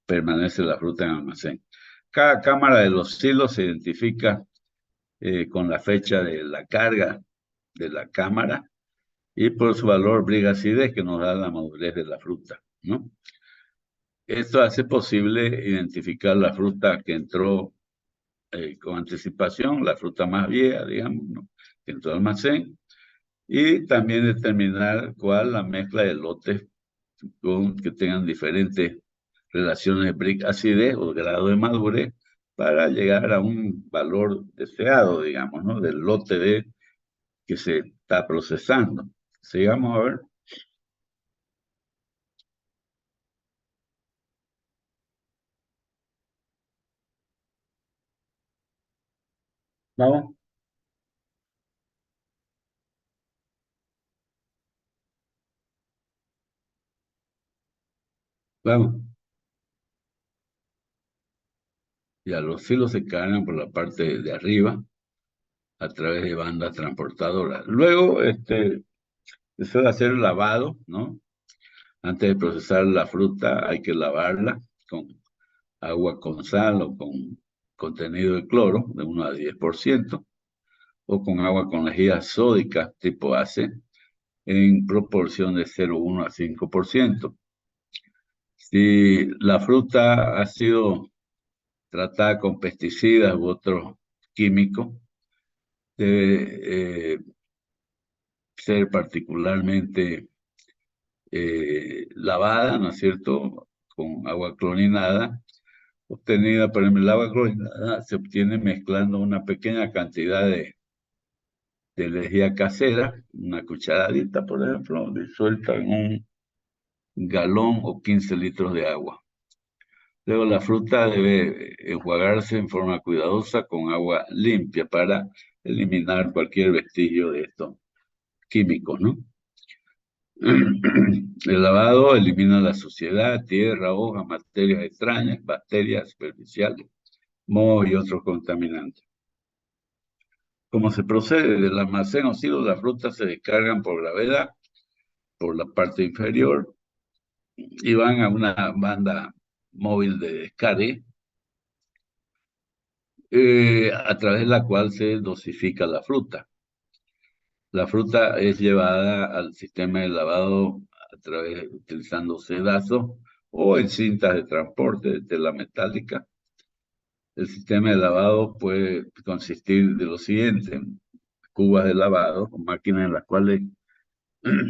permanece la fruta en almacén. Cada cámara de los silos se identifica con la fecha de la carga de la cámara y por su valor Brix-acidez que nos da la madurez de la fruta, ¿no? Esto hace posible identificar la fruta que entró con anticipación, la fruta más vieja, digamos, ¿no? Que entró al almacén, y también determinar cuál la mezcla de lotes que tengan diferentes relaciones de Brix-acidez o grado de madurez para llegar a un valor deseado, digamos, ¿no? Del lote que se está procesando. Sigamos a ver. Vamos. Vamos. Ya los silos se cargan por la parte de arriba a través de bandas transportadoras. Luego, se suele hacer el lavado, ¿no? Antes de procesar la fruta hay que lavarla con agua con sal o con contenido de cloro de 1 a 10%, o con agua con lejía sódica tipo ACE en proporción de 0,1 a 5%. Si la fruta ha sido tratada con pesticidas u otros químicos, debe ser particularmente lavada, ¿no es cierto?, con agua clorinada, obtenida. Por ejemplo, el agua clorinada se obtiene mezclando una pequeña cantidad de lejía casera, una cucharadita, por ejemplo, disuelta en un galón o 15 litros de agua. Luego la fruta debe enjuagarse en forma cuidadosa con agua limpia para eliminar cualquier vestigio de estos químicos, ¿no? El lavado elimina la suciedad, tierra, hojas, materias extrañas, bacterias superficiales, moho y otros contaminantes. Como se procede del almacén o silo, las frutas se descargan por gravedad por la parte inferior y van a una banda móvil de descargue, a través de la cual se dosifica la fruta. La fruta es llevada al sistema de lavado utilizando sedazos o en cintas de transporte de tela metálica. El sistema de lavado puede consistir de lo siguiente: cubas de lavado, o máquinas en las cuales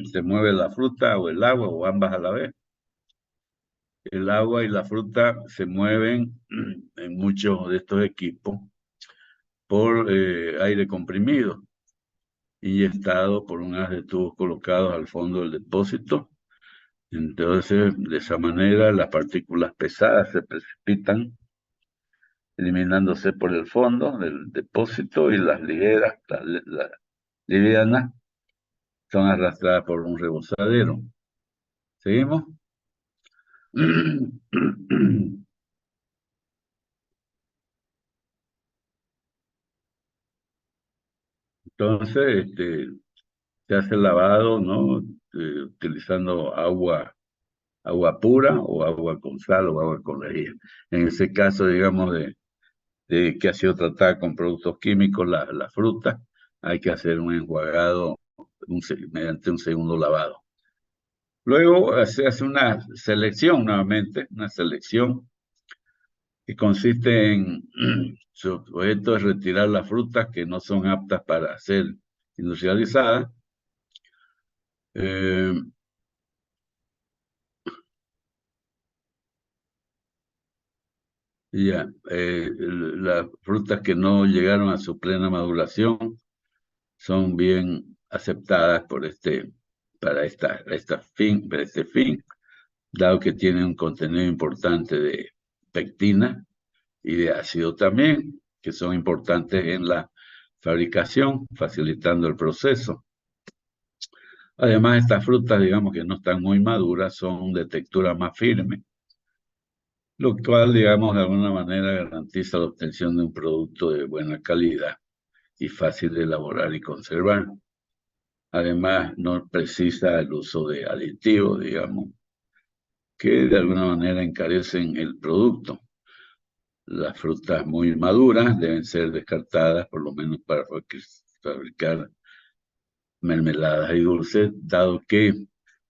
se mueve la fruta o el agua o ambas a la vez. El agua y la fruta se mueven en muchos de estos equipos por aire comprimido, inyectado por un haz de tubos colocados al fondo del depósito. Entonces, de esa manera, las partículas pesadas se precipitan, eliminándose por el fondo del depósito, y las ligeras, las livianas, son arrastradas por un rebosadero. ¿Seguimos? Entonces, se hace el lavado, ¿no? Utilizando agua pura o agua con sal o agua con lejía. En ese caso, digamos, de que ha sido tratada con productos químicos la fruta, hay que hacer un enjuagado mediante un segundo lavado. Luego se hace una selección nuevamente, una selección que consiste en, su objeto es retirar las frutas que no son aptas para ser industrializadas. Eh, las frutas que no llegaron a su plena maduración son bien aceptadas para este fin, dado que tienen un contenido importante de pectina y de ácido también, que son importantes en la fabricación, facilitando el proceso. Además, estas frutas, digamos, que no están muy maduras, son de textura más firme, lo cual, digamos, de alguna manera garantiza la obtención de un producto de buena calidad y fácil de elaborar y conservar. Además, no precisa el uso de aditivos, digamos, que de alguna manera encarecen el producto. Las frutas muy maduras deben ser descartadas, por lo menos para fabricar mermeladas y dulces, dado que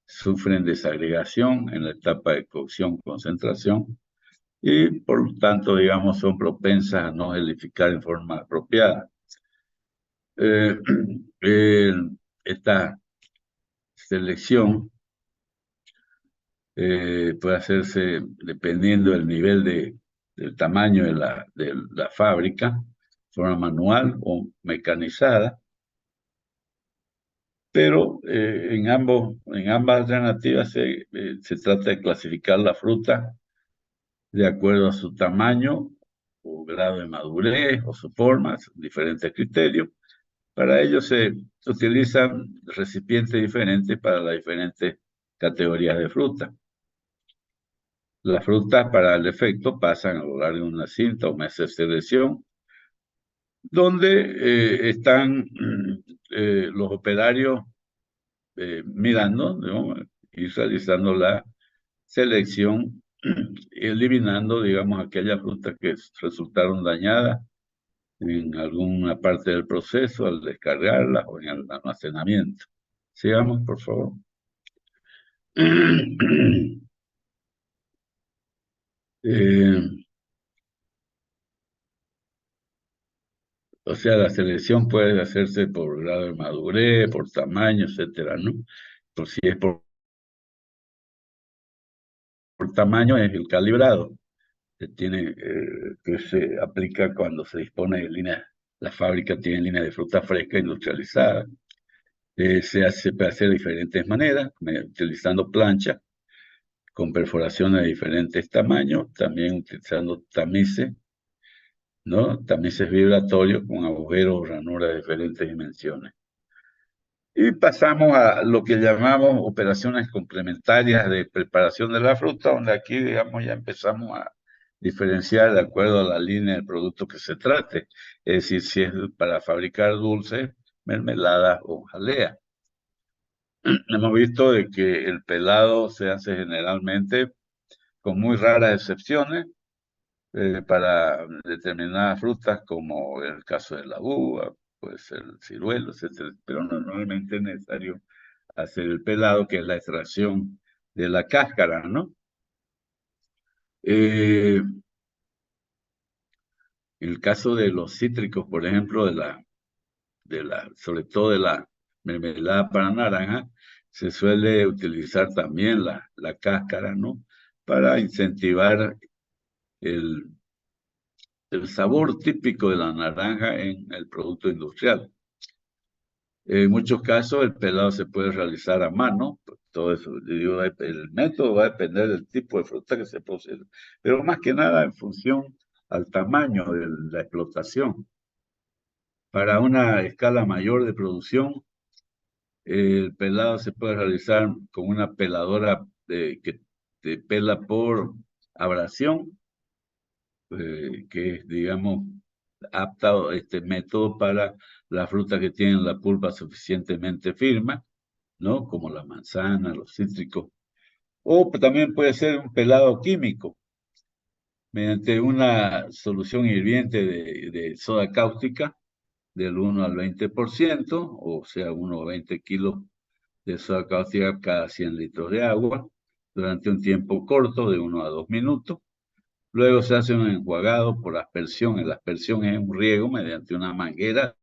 sufren desagregación en la etapa de cocción-concentración y, por lo tanto, digamos, son propensas a no gelificar en forma apropiada. Eh, esta selección puede hacerse dependiendo del nivel del tamaño de la fábrica, de forma manual o mecanizada, pero en ambas alternativas se trata de clasificar la fruta de acuerdo a su tamaño o grado de madurez o su forma, diferentes criterios. Para ello se utilizan recipientes diferentes para las diferentes categorías de fruta. Las frutas para el efecto pasan a lo largo de una cinta o mesa de selección, donde están los operarios mirando, ¿no?, y realizando la selección eliminando, digamos, aquellas frutas que resultaron dañadas en alguna parte del proceso al descargarlas o en el almacenamiento. Sigamos, por favor. Eh, o sea, la selección puede hacerse por grado de madurez, por tamaño, etcétera, ¿no? Por si es por tamaño, es el calibrado, que se aplica cuando se dispone de líneas, la fábrica tiene líneas de fruta fresca industrializada. Se puede hacer de diferentes maneras, utilizando plancha, con perforaciones de diferentes tamaños, también utilizando tamices, ¿no? Tamices vibratorios con agujeros o ranuras de diferentes dimensiones. Y pasamos a lo que llamamos operaciones complementarias de preparación de la fruta, donde aquí, digamos, ya empezamos a diferenciar de acuerdo a la línea del producto que se trate. Es decir, si es para fabricar dulces, mermeladas o jalea. Hemos visto de que el pelado se hace generalmente, con muy raras excepciones, para determinadas frutas, como el caso de la uva, pues el ciruelo, etcétera. Pero normalmente es necesario hacer el pelado, que es la extracción de la cáscara, ¿no? Eh, el caso de los cítricos, por ejemplo, sobre todo de la mermelada para naranja, se suele utilizar también la cáscara, ¿no? Para incentivar el, el sabor típico de la naranja en el producto industrial. En muchos casos el pelado se puede realizar a mano, pues, todo eso, digo, el método va a depender del tipo de fruta que se procesa, pero más que nada en función al tamaño de la explotación. Para una escala mayor de producción, el pelado se puede realizar con una peladora que te pela por abrasión, que es, digamos, apta este método para las frutas que tienen la pulpa suficientemente firme, ¿no? Como la manzana, los cítricos. O también puede ser un pelado químico, mediante una solución hirviente de soda cáustica del 1 al 20%, o sea, 1 o 20 kilos de soda cáustica cada 100 litros de agua, durante un tiempo corto de 1 a 2 minutos. Luego se hace un enjuagado por aspersión. La aspersión es un riego mediante una manguera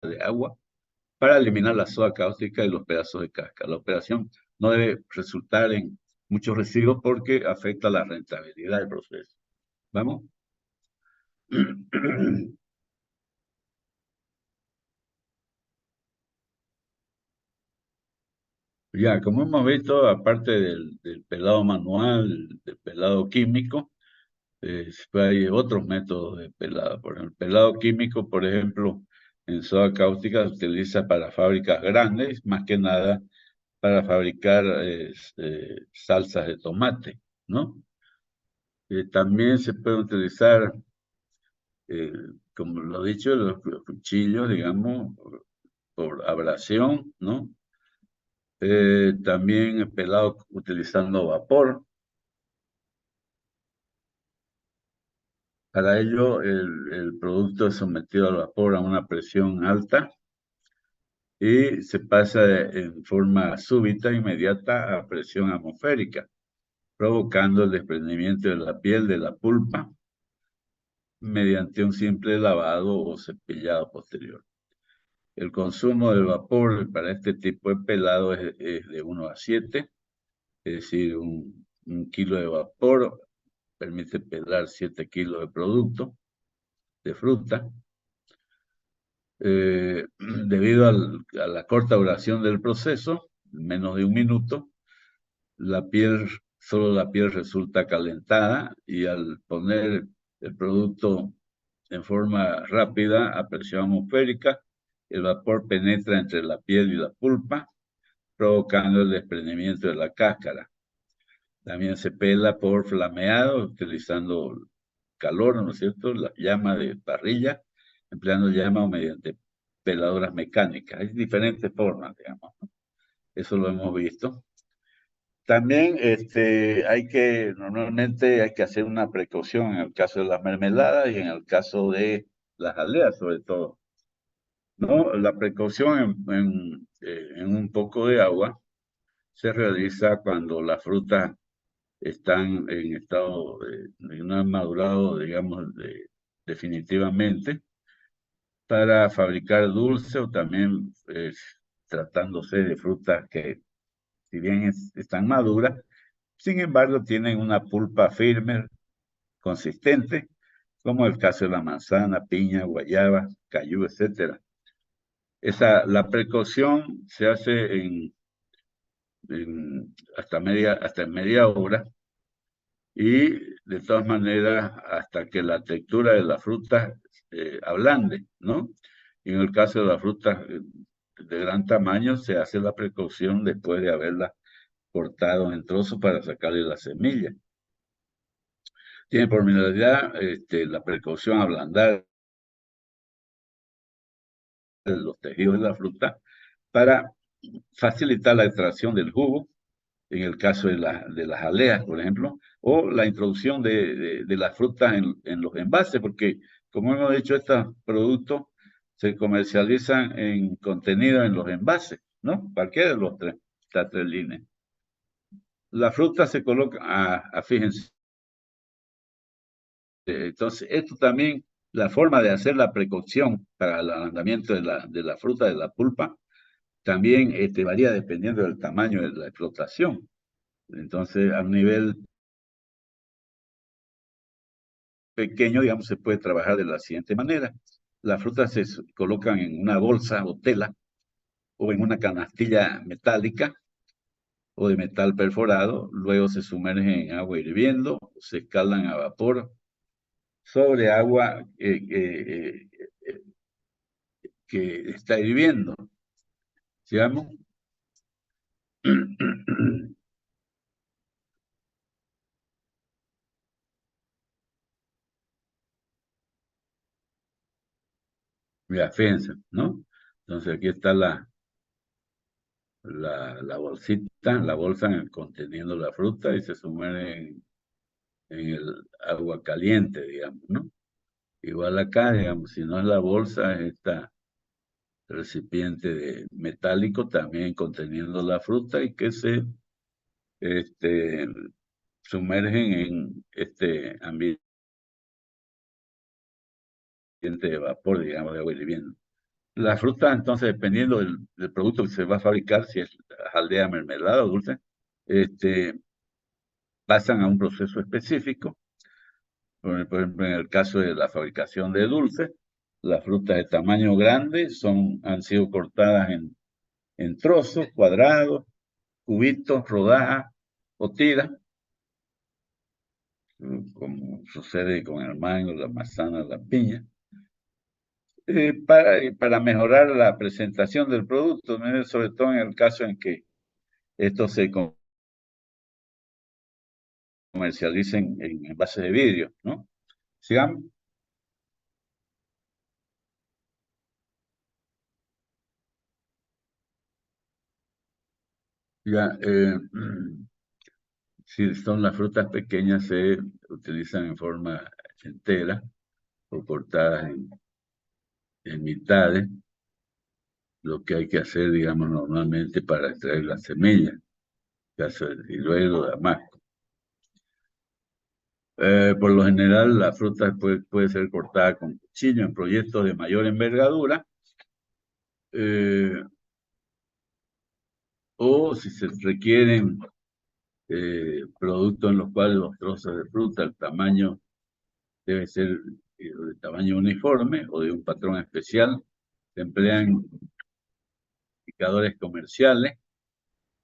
de agua para eliminar la soda cáustica y los pedazos de cáscara. La operación no debe resultar en muchos residuos porque afecta la rentabilidad del proceso. ¿Vamos? Ya, como hemos visto, aparte del pelado manual, del pelado químico, hay otros métodos de pelado. Por ejemplo, el pelado químico, por ejemplo, en soda cáustica se utiliza para fábricas grandes, más que nada para fabricar salsas de tomate, ¿no? También se puede utilizar, eh, como lo he dicho, los cuchillos, digamos, por abrasión, ¿no? También pelado utilizando vapor. Para ello, el producto es sometido al vapor a una presión alta y se pasa en forma súbita, inmediata, a presión atmosférica, provocando el desprendimiento de la piel de la pulpa mediante un simple lavado o cepillado posterior. El consumo del vapor para este tipo de pelado es de 1 a 7, es decir, un kilo de vapor permite pelar 7 kilos de producto, de fruta. Debido a la corta duración del proceso, menos de un minuto, solo la piel resulta calentada y al poner el producto en forma rápida a presión atmosférica, el vapor penetra entre la piel y la pulpa, provocando el desprendimiento de la cáscara. También se pela por flameado, utilizando calor, ¿no es cierto? La llama de parrilla, empleando llama o mediante peladoras mecánicas. Hay diferentes formas, digamos, ¿no? Eso lo hemos visto. También normalmente hay que hacer una precaución en el caso de las mermeladas y en el caso de las aleas, sobre todo. ¿No? La precaución en un poco de agua se realiza cuando las frutas están en estado de no han madurado, digamos, definitivamente, para fabricar dulce o también tratándose de frutas que, si bien están maduras, sin embargo, tienen una pulpa firme, consistente, como el caso de la manzana, piña, guayaba, cayú, etcétera. La precaución se hace hasta en media hora y de todas maneras hasta que la textura de la fruta ablande, ¿no? Y en el caso de las frutas de gran tamaño se hace la precaución después de haberla cortado en trozos para sacarle la semilla. Tiene por finalidad la precaución ablandar los tejidos de la fruta para facilitar la extracción del jugo, en el caso de las aleas, por ejemplo, o la introducción de la fruta en los envases, porque, como hemos dicho, estos productos se comercializan en contenido en los envases, ¿no? Cualquiera de los tres, estas tres líneas. La fruta se coloca, fíjense, entonces, esto también, la forma de hacer la precocción para el ablandamiento de la fruta, de la pulpa, también varía dependiendo del tamaño de la explotación. Entonces, a un nivel pequeño, digamos, se puede trabajar de la siguiente manera. Las frutas se colocan en una bolsa o tela o en una canastilla metálica o de metal perforado, luego se sumergen en agua hirviendo, se escalan a vapor sobre agua que está hirviendo. Digamos. Mira, fíjense, ¿no? Entonces aquí está la bolsita, la bolsa conteniendo la fruta y se sumerge en el agua caliente, digamos, ¿no? Igual acá, digamos, si no es la bolsa, es esta recipiente metálico también conteniendo la fruta y que se este, sumergen en este ambiente de vapor, digamos, de agua hirviendo. La fruta, entonces, dependiendo del producto que se va a fabricar, si es jalea, mermelada o dulce, este, pasan a un proceso específico. Por ejemplo, en el caso de la fabricación de dulces, las frutas de tamaño grande han sido cortadas en trozos, cuadrados, cubitos, rodajas o tiras, como sucede con el mango, la manzana, la piña, para mejorar la presentación del producto, ¿no? Sobre todo en el caso en que esto se comercialicen en envases de vidrio, ¿no? Sigamos. Ya, si son las frutas pequeñas, se utilizan en forma entera o cortadas en mitades, lo que hay que hacer, digamos, normalmente para extraer las semillas, caso del ciruelo, damasco. Por lo general, la fruta puede ser cortada con cuchillo en proyectos de mayor envergadura, eh, o si se requieren productos en los cuales los trozos de fruta, el tamaño debe ser de tamaño uniforme o de un patrón especial. Se emplean picadores comerciales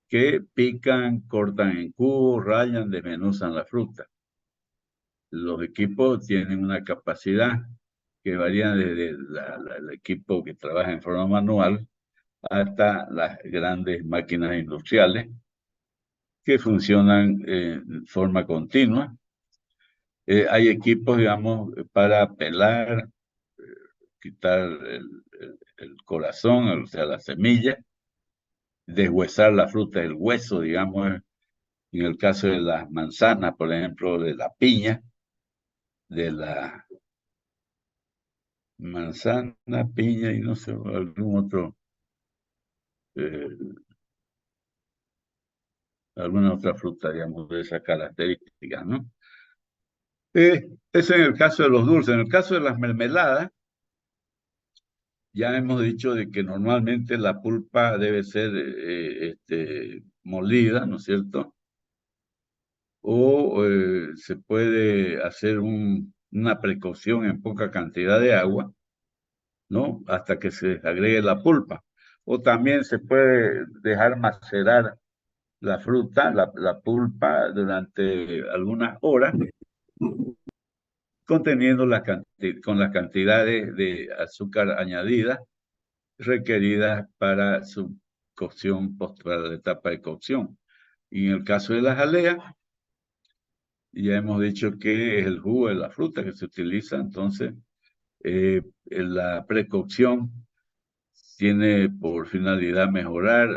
que pican, cortan en cubos, rayan, desmenuzan la fruta. Los equipos tienen una capacidad que varía desde el equipo que trabaja en forma manual hasta las grandes máquinas industriales que funcionan en forma continua. Hay equipos, digamos, para pelar, quitar el corazón, o sea, la semilla, deshuesar la fruta, el hueso, digamos, En el caso de las manzanas, por ejemplo, de la piña, de la manzana, piña y no sé, algún otro, eh, alguna otra fruta, digamos, de esas características, ¿no? Eso en el caso de los dulces. En el caso de las mermeladas, ya hemos dicho de que normalmente la pulpa debe ser molida, ¿no es cierto? O se puede hacer una precocción en poca cantidad de agua, ¿no? Hasta que se agregue la pulpa. O también se puede dejar macerar la fruta, la pulpa, durante algunas horas, conteniendo con las cantidades de azúcar añadida requeridas para su cocción, para la etapa de cocción. Y en el caso de la jalea, ya hemos dicho que es el jugo de la fruta que se utiliza, entonces en la precocción tiene por finalidad mejorar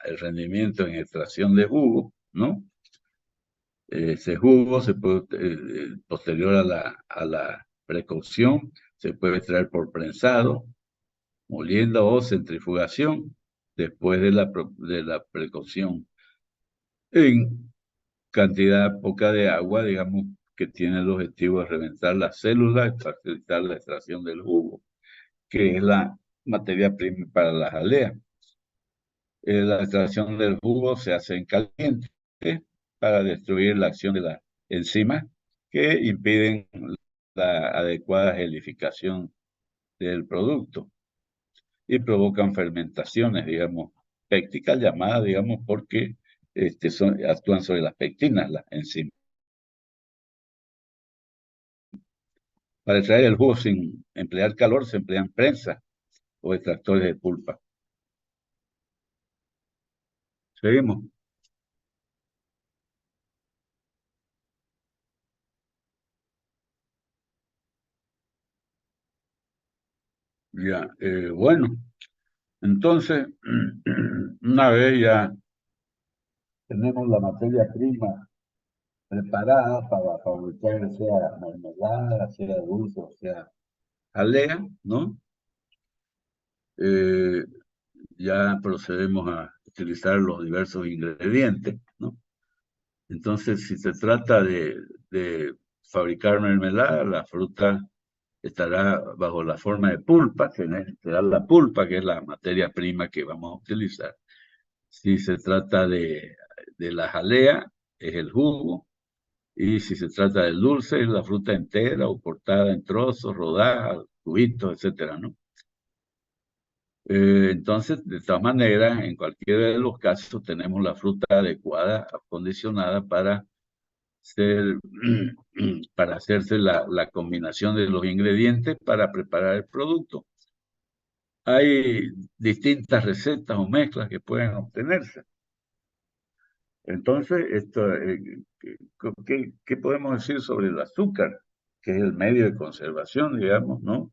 el rendimiento en extracción de jugo, ¿no? Ese jugo se puede, posterior a la precocción, se puede extraer por prensado, molienda o centrifugación después de la precocción en cantidad poca de agua, digamos, que tiene el objetivo de reventar las células y facilitar la extracción del jugo, que es la materia prima para la jalea. La extracción del jugo se hace en caliente para destruir la acción de las enzimas que impiden la adecuada gelificación del producto y provocan fermentaciones, digamos, pépticas llamadas, digamos, porque actúan sobre las pectinas, las enzimas. Para extraer el jugo sin emplear calor se emplean prensas o extractores de pulpa. Seguimos. Ya, bueno, entonces, una vez ya tenemos la materia prima preparada para fabricar, sea mermelada, sea dulce, o sea jalea, ¿no? Eh, ya procedemos a utilizar los diversos ingredientes, ¿no? Entonces, si se trata de fabricar mermelada, la fruta estará bajo la forma de pulpa, será la pulpa, que es la materia prima que vamos a utilizar. Si se trata de la jalea, es el jugo. Y si se trata del dulce, es la fruta entera o cortada en trozos, rodajas, cubitos, etcétera, ¿no? Entonces, de esta manera, en cualquiera de los casos, tenemos la fruta adecuada, acondicionada ser, para hacerse la combinación de los ingredientes para preparar el producto. Hay distintas recetas o mezclas que pueden obtenerse. Entonces, ¿qué podemos decir sobre el azúcar, que es el medio de conservación, digamos, ¿no?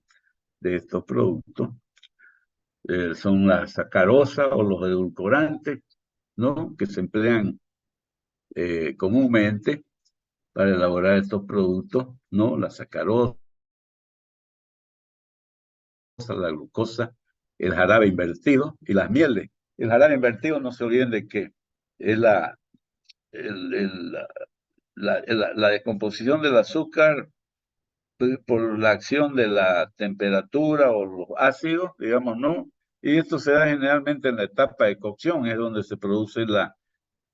De estos productos? Son la sacarosa o los edulcorantes, ¿no? Que se emplean comúnmente para elaborar estos productos, ¿no? La sacarosa, la glucosa, el jarabe invertido y las mieles. El jarabe invertido, no se olviden de que es el- el- la descomposición del azúcar por la acción de la temperatura o los ácidos, digamos, ¿no? Y esto se da generalmente en la etapa de cocción, es donde se produce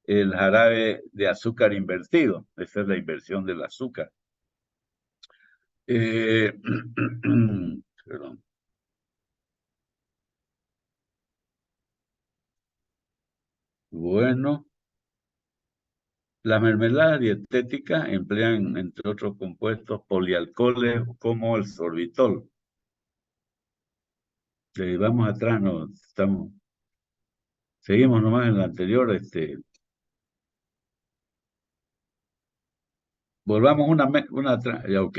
el jarabe de azúcar invertido. Esa es la inversión del azúcar. Eh, perdón. Bueno, las mermeladas dietéticas emplean, entre otros compuestos, polialcoholes como el sorbitol. Vamos atrás, no estamos, seguimos nomás en la anterior, volvamos una atrás, ya ok,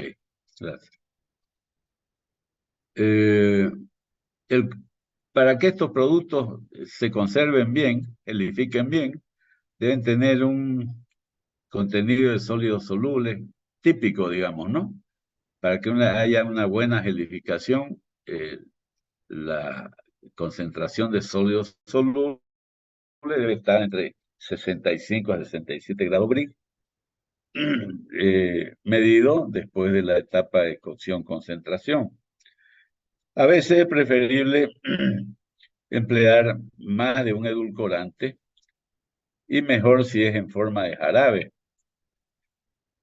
gracias. Eh, el- para que estos productos se conserven bien, elifiquen bien, deben tener un contenido de sólidos solubles típico, digamos, ¿no? Para que haya una buena gelificación, la concentración de sólidos solubles debe estar entre 65 a 67 grados Brix, medido después de la etapa de cocción-concentración. A veces es preferible emplear más de un edulcorante y mejor si es en forma de jarabe.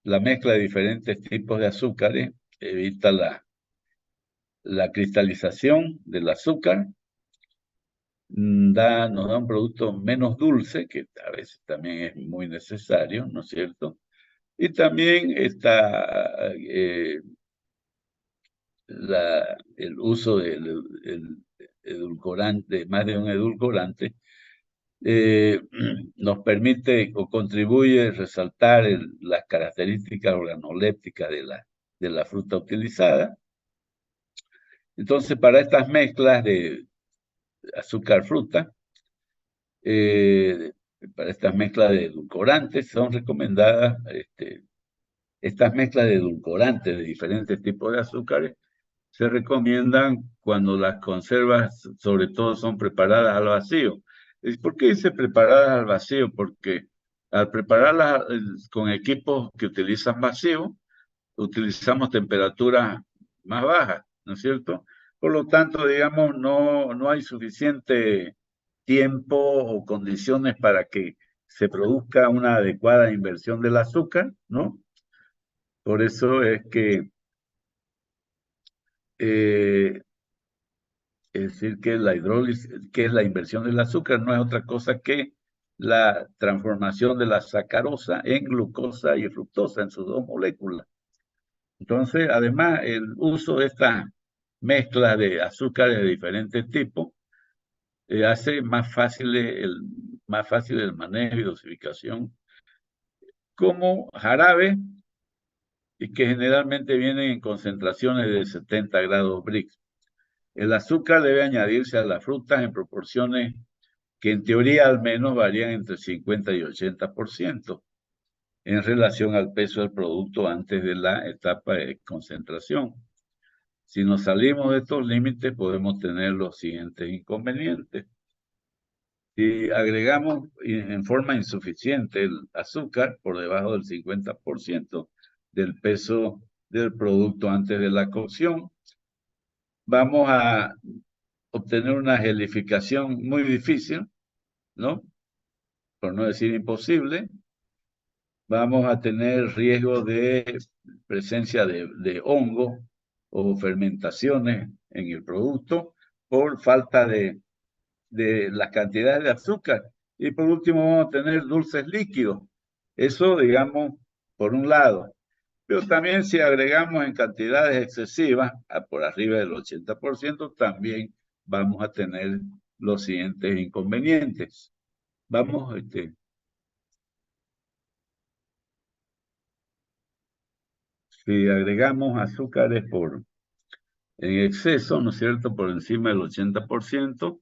La mezcla de diferentes tipos de azúcares evita la cristalización del azúcar, nos da un producto menos dulce, que a veces también es muy necesario, ¿no es cierto? Y también está el uso del edulcorante, más de un edulcorante, nos permite o contribuye a resaltar las características organolépticas de la fruta utilizada. Entonces, para estas mezclas de azúcar-fruta, para estas mezclas de edulcorantes, son recomendadas estas mezclas de edulcorantes de diferentes tipos de azúcares. Se recomiendan cuando las conservas, sobre todo, son preparadas al vacío. ¿Por qué dice preparadas al vacío? Porque al prepararlas con equipos que utilizan vacío, utilizamos temperaturas más bajas, ¿no es cierto? Por lo tanto, digamos, no hay suficiente tiempo o condiciones para que se produzca una adecuada inversión del azúcar, ¿no? Por eso es que es decir, que la hidrólisis, que es la inversión del azúcar, no es otra cosa que la transformación de la sacarosa en glucosa y fructosa en sus dos moléculas. Entonces, además, el uso de estas mezclas de azúcares de diferentes tipos hace más fácil el manejo y dosificación como jarabe y que generalmente vienen en concentraciones de 70 grados Brix. El azúcar debe añadirse a las frutas en proporciones que en teoría al menos varían entre 50 y 80% en relación al peso del producto antes de la etapa de concentración. Si nos salimos de estos límites, podemos tener los siguientes inconvenientes. Si agregamos en forma insuficiente el azúcar por debajo del 50% del peso del producto antes de la cocción, vamos a obtener una gelificación muy difícil, ¿no? Por no decir imposible. Vamos a tener riesgo de presencia de hongo o fermentaciones en el producto por falta de las cantidades de azúcar. Y por último vamos a tener dulces líquidos. Eso, digamos, por un lado. Pero también si agregamos en cantidades excesivas, por arriba del 80%, también vamos a tener los siguientes inconvenientes. Vamos, si agregamos azúcares en exceso, ¿no es cierto?, por encima del 80%,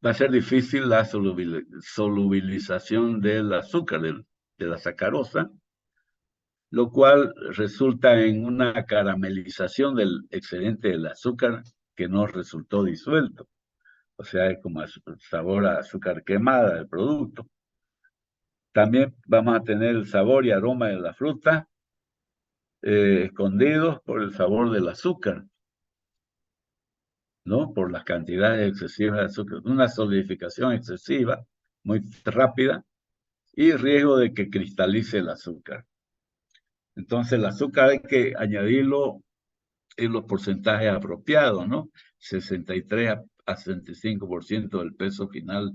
va a ser difícil la solubilización del azúcar, de la sacarosa, lo cual resulta en una caramelización del excedente del azúcar que no resultó disuelto. O sea, es como sabor a azúcar quemada del producto. También vamos a tener el sabor y aroma de la fruta escondidos por el sabor del azúcar, ¿no? Por las cantidades excesivas de azúcar. Una solidificación excesiva, muy rápida, y riesgo de que cristalice el azúcar. Entonces, el azúcar hay que añadirlo en los porcentajes apropiados, ¿no? 63 a 65% del peso final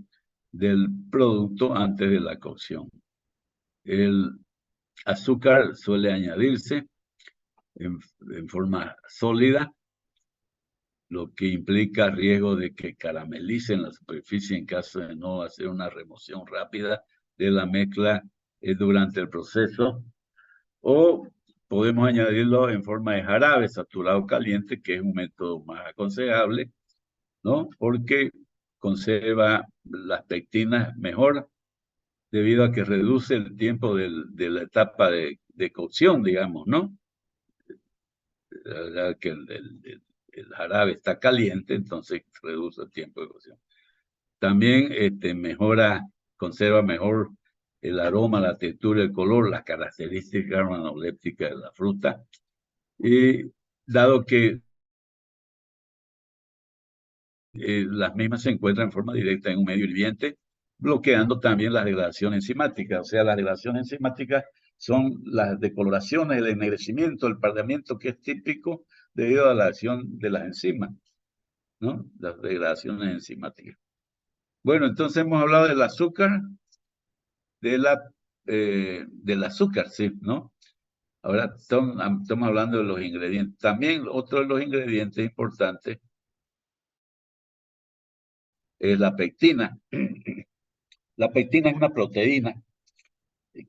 del producto antes de la cocción. El azúcar suele añadirse en forma sólida, lo que implica riesgo de que caramelicen la superficie en caso de no hacer una remoción rápida de la mezcla durante el proceso, o podemos añadirlo en forma de jarabe saturado caliente, que es un método más aconsejable, ¿no? Porque conserva las pectinas mejor debido a que reduce el tiempo de la etapa de cocción, digamos, ¿no? La verdad que el jarabe está caliente, entonces reduce el tiempo de cocción. También conserva mejor el aroma, la textura, el color, las características organolépticas de la fruta. Y dado que las mismas se encuentran en forma directa en un medio hirviente, bloqueando también las degradaciones enzimáticas. O sea, las degradaciones enzimáticas son las decoloraciones, el ennegrecimiento, el pardeamiento que es típico debido a la acción de las enzimas, ¿no? Las degradaciones enzimáticas. Bueno, entonces hemos hablado del azúcar, del azúcar, sí, ¿no? Ahora estamos hablando de los ingredientes. También otro de los ingredientes importantes es la pectina. La pectina es una proteína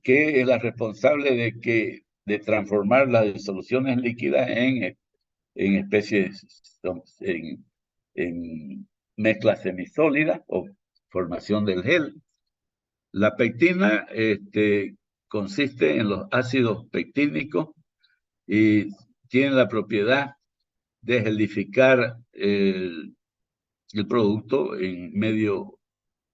que es la responsable de transformar las disoluciones líquidas en especies, en mezclas semisólidas o formación del gel. La pectina consiste en los ácidos pectínicos y tiene la propiedad de gelificar el producto en medio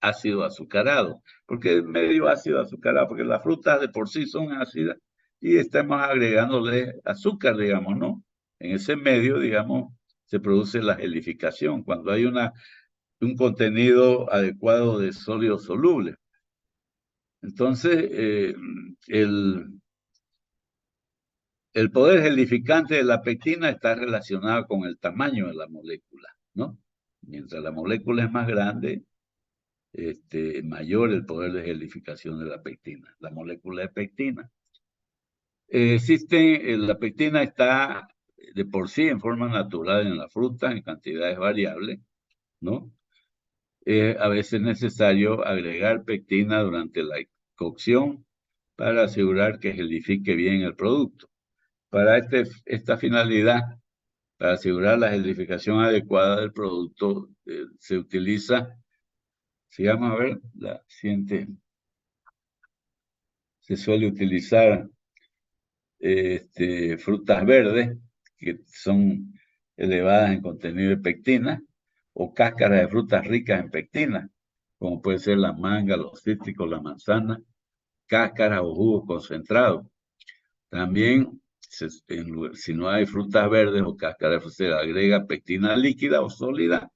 ácido azucarado. ¿Por qué medio ácido azucarado? Porque las frutas de por sí son ácidas y estamos agregándole azúcar, digamos, ¿no? En ese medio, digamos, se produce la gelificación cuando hay un contenido adecuado de sólido soluble. Entonces, el poder gelificante de la pectina está relacionado con el tamaño de la molécula, ¿no? Mientras la molécula es más grande, mayor el poder de gelificación de la pectina, la molécula de pectina. La pectina está de por sí en forma natural en la fruta, en cantidades variables, ¿no? A veces es necesario agregar pectina durante la cocción para asegurar que gelifique bien el producto. Para esta finalidad, para asegurar la gelificación adecuada del producto, se utiliza, si vamos a ver la siguiente, se suele utilizar frutas verdes que son elevadas en contenido de pectina o cáscaras de frutas ricas en pectina, como puede ser la manga, los cítricos, la manzana, cáscaras o jugos concentrados. También, si no hay frutas verdes o cáscaras, se le agrega pectina líquida o sólida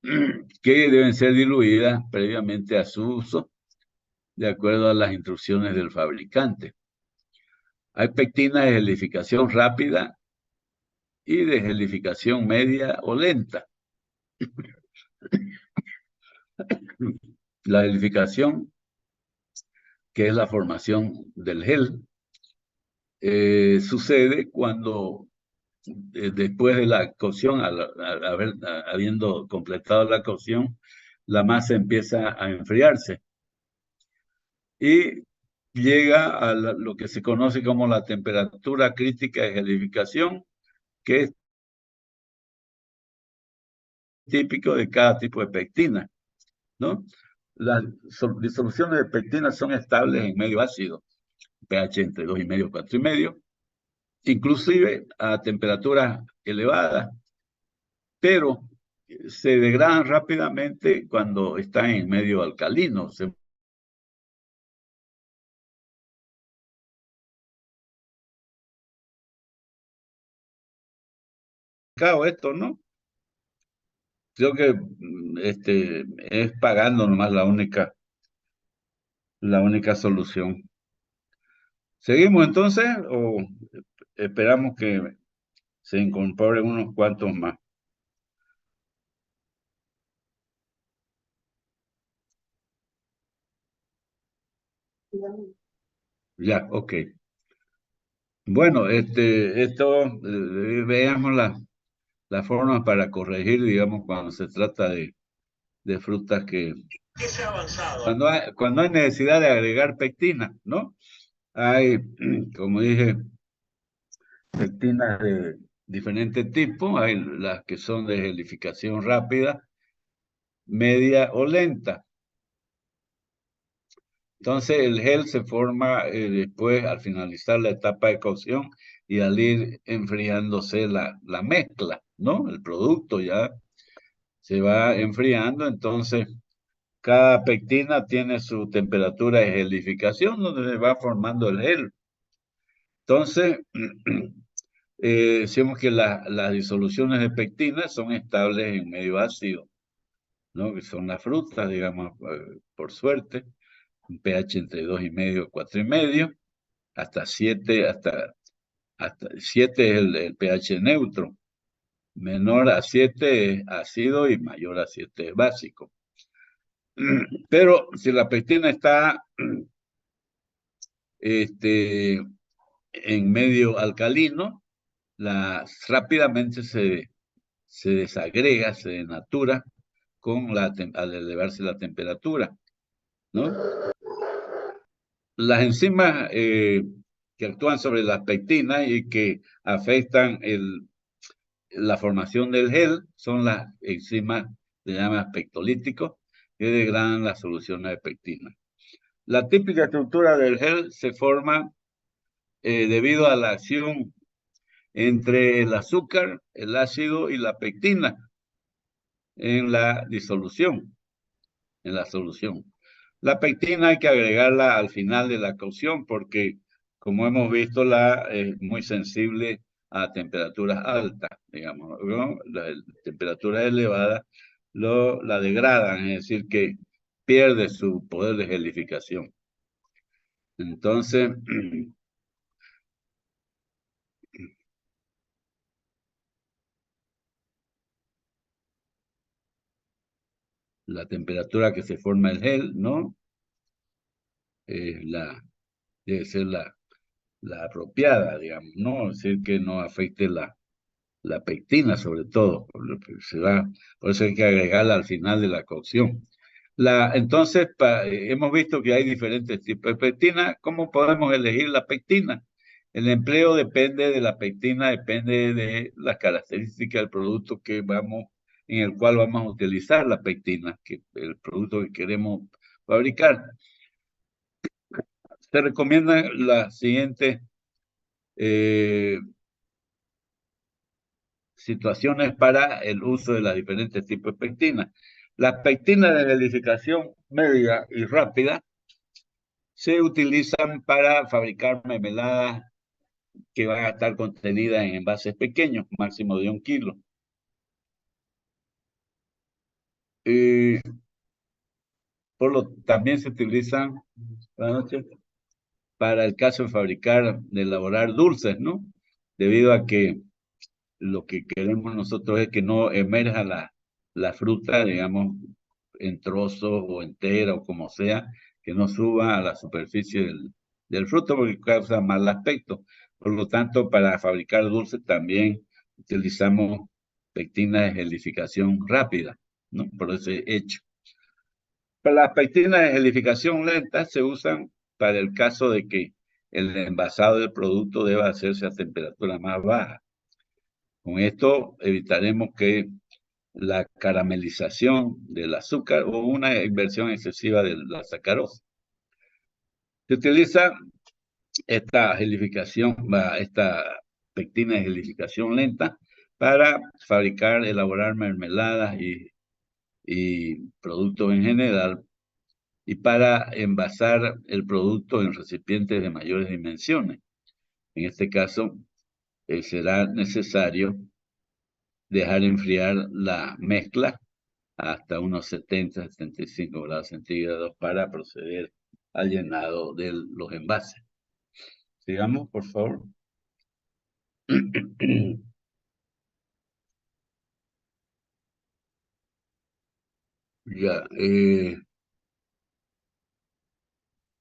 que deben ser diluidas previamente a su uso de acuerdo a las instrucciones del fabricante. Hay pectina de gelificación rápida y de gelificación media o lenta. La gelificación, que es la formación del gel, sucede cuando después de la cocción, habiendo completado la cocción, la masa empieza a enfriarse y llega a lo que se conoce como la temperatura crítica de gelificación, que es típico de cada tipo de pectina, ¿no? Las disoluciones de pectina son estables en medio ácido, pH entre 2,5 y 4,5, inclusive a temperaturas elevadas, pero se degradan rápidamente cuando están en medio alcalino. Se esto, ¿no? Creo que es pagando nomás la única solución. ¿Seguimos entonces o esperamos que se incorporen unos cuantos más? Ya, ok. Bueno, veamos la forma para corregir, digamos, cuando se trata de frutas cuando hay necesidad de agregar pectina, ¿no? Hay, como dije, pectinas de diferentes tipos. Hay las que son de gelificación rápida, media o lenta. Entonces el gel se forma después al finalizar la etapa de cocción y al ir enfriándose la mezcla, ¿no? El producto ya se va enfriando, entonces cada pectina tiene su temperatura de gelificación donde se va formando el gel. Entonces, decimos que las disoluciones de pectina son estables en medio ácido, ¿no? Que son las frutas, digamos, por suerte, un pH entre 2,5 y 4,5, hasta 7, hasta 7 es el pH neutro. Menor a 7 es ácido y mayor a 7 es básico. Pero si la pectina está en medio alcalino, rápidamente se desagrega, se denatura al elevarse la temperatura, ¿no? Las enzimas que actúan sobre las pectinas y que afectan la formación del gel son las enzimas, se llaman pectolíticos, que degradan las soluciones de pectina. La típica estructura del gel se forma debido a la acción entre el azúcar, el ácido y la pectina en la disolución, en la solución. La pectina hay que agregarla al final de la cocción porque, como hemos visto, es muy sensible a temperaturas altas, digamos, ¿no? Las temperaturas elevadas la degradan, es decir, que pierde su poder de gelificación. Entonces, la temperatura que se forma el gel, ¿no? Es debe ser la apropiada, digamos, ¿no? Es decir, que no afecte la pectina, sobre todo, por lo que por eso hay que agregarla al final de la cocción. Entonces, hemos visto que hay diferentes tipos de pectina. ¿Cómo podemos elegir la pectina? El empleo depende de la pectina, depende de las características del producto en el cual vamos a utilizar la pectina, el producto que queremos fabricar. Se recomiendan las siguientes eh, situaciones para el uso de los diferentes tipos de pectinas. Las pectinas de gelificación media y rápida se utilizan para fabricar mermeladas que van a estar contenidas en envases pequeños, máximo de 1 kilo. También se utilizan para el caso de elaborar dulces, ¿no? Debido a que lo que queremos nosotros es que no emerja la fruta, digamos, en trozos o entera o como sea, que no suba a la superficie del fruto porque causa mal aspecto. Por lo tanto, para fabricar dulces también utilizamos pectina de gelificación rápida, ¿no? Por ese hecho. Pero las pectinas de gelificación lenta se usan para el caso de que el envasado del producto deba hacerse a temperatura más baja. Con esto evitaremos que la caramelización del azúcar o una inversión excesiva de la sacarosa. Se utiliza esta pectina de gelificación lenta para elaborar mermeladas y productos en general y para envasar el producto en recipientes de mayores dimensiones. En este caso, será necesario dejar enfriar la mezcla hasta unos 70-75 grados centígrados para proceder al llenado de los envases. Sigamos, por favor. Ya,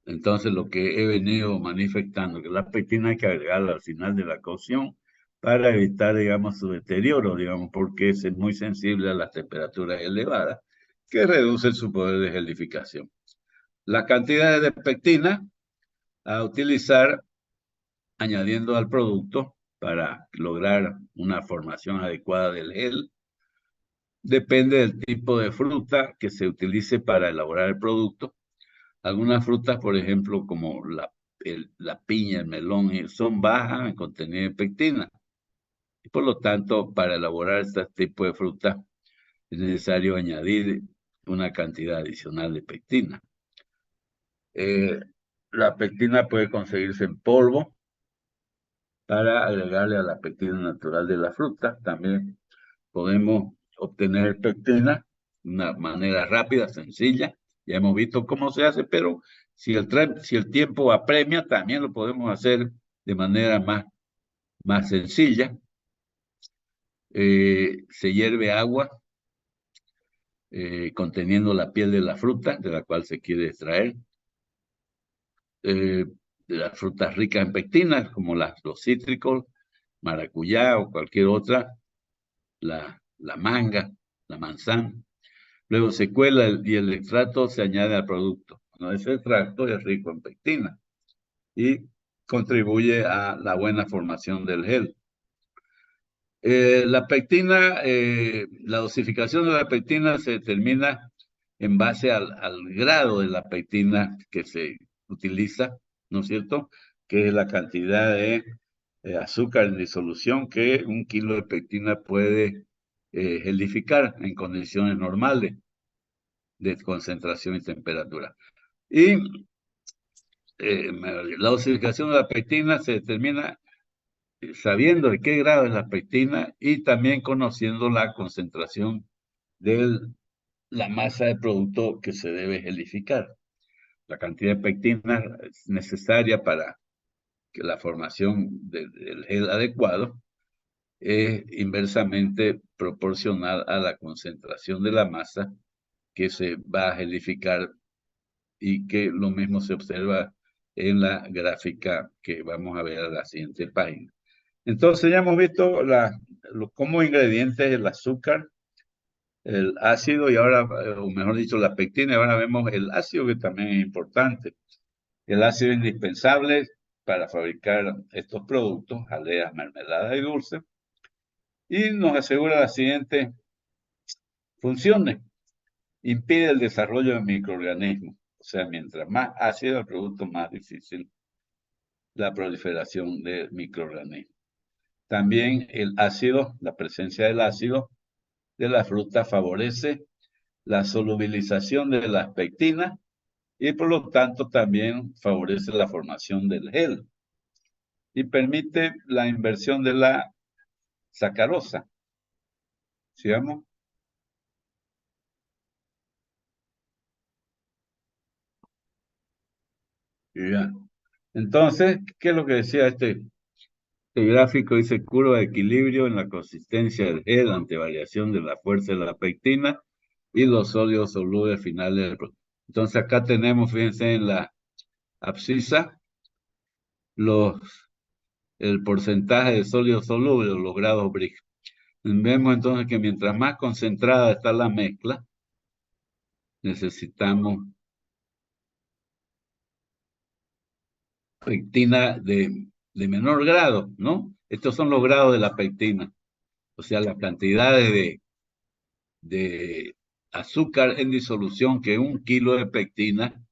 entonces lo que he venido manifestando, que la pectina hay que agregarla al final de la cocción para evitar, digamos, su deterioro, digamos, porque es muy sensible a las temperaturas elevadas, que reducen su poder de gelificación. Las cantidades de pectina a utilizar añadiendo al producto para lograr una formación adecuada del gel. Depende del tipo de fruta que se utilice para elaborar el producto. Algunas frutas, por ejemplo, como la piña, el melón, son bajas en contenido de pectina. Y por lo tanto, para elaborar este tipo de fruta es necesario añadir una cantidad adicional de pectina. La pectina puede conseguirse en polvo para agregarle a la pectina natural de la fruta. También podemos obtener pectina de una manera rápida, sencilla. Ya hemos visto cómo se hace, pero si el tiempo apremia, también lo podemos hacer de manera más sencilla. Se hierve agua conteniendo la piel de la fruta de la cual se quiere extraer. De las frutas ricas en pectina, como los cítricos, maracuyá o cualquier otra, la manga, la manzana. Luego se cuela y el extracto se añade al producto. Bueno, ese extracto es rico en pectina y contribuye a la buena formación del gel. La pectina, la dosificación de la pectina se determina en base al grado de la pectina que se utiliza, ¿no es cierto? Que es la cantidad de azúcar en disolución que un kilo de pectina puede gelificar en condiciones normales de concentración y temperatura. Y la dosificación de la pectina se determina sabiendo de qué grado es la pectina y también conociendo la concentración de la masa de producto que se debe gelificar. La cantidad de pectina es necesaria para que la formación del gel adecuado es inversamente proporcional a la concentración de la masa que se va a gelificar y que lo mismo se observa en la gráfica que vamos a ver a la siguiente página. Entonces ya hemos visto como ingredientes el azúcar, el ácido y ahora, o mejor dicho, la pectina, y ahora vemos el ácido que también es importante. El ácido es indispensable para fabricar estos productos, jaleas, mermeladas y dulces, y nos asegura las siguientes funciones. Impide el desarrollo de microorganismos, o sea, mientras más ácido el producto, más difícil la proliferación de microorganismos. También el ácido, la presencia del ácido de la fruta favorece la solubilización de las pectinas y por lo tanto también favorece la formación del gel y permite la inversión de la sacarosa. Sigamos. Ya. Entonces, ¿qué es lo que decía este gráfico? Dice curva de equilibrio en la consistencia del gel ante variación de la fuerza de la pectina y los sólidos solubles finales del producto. Entonces acá tenemos, fíjense en la abscisa, el porcentaje de sólidos solubles, los grados Briggs. Vemos entonces que mientras más concentrada está la mezcla, necesitamos pectina de menor grado, ¿no? Estos son los grados de la pectina, o sea, las cantidades de azúcar en disolución que un kilo de pectina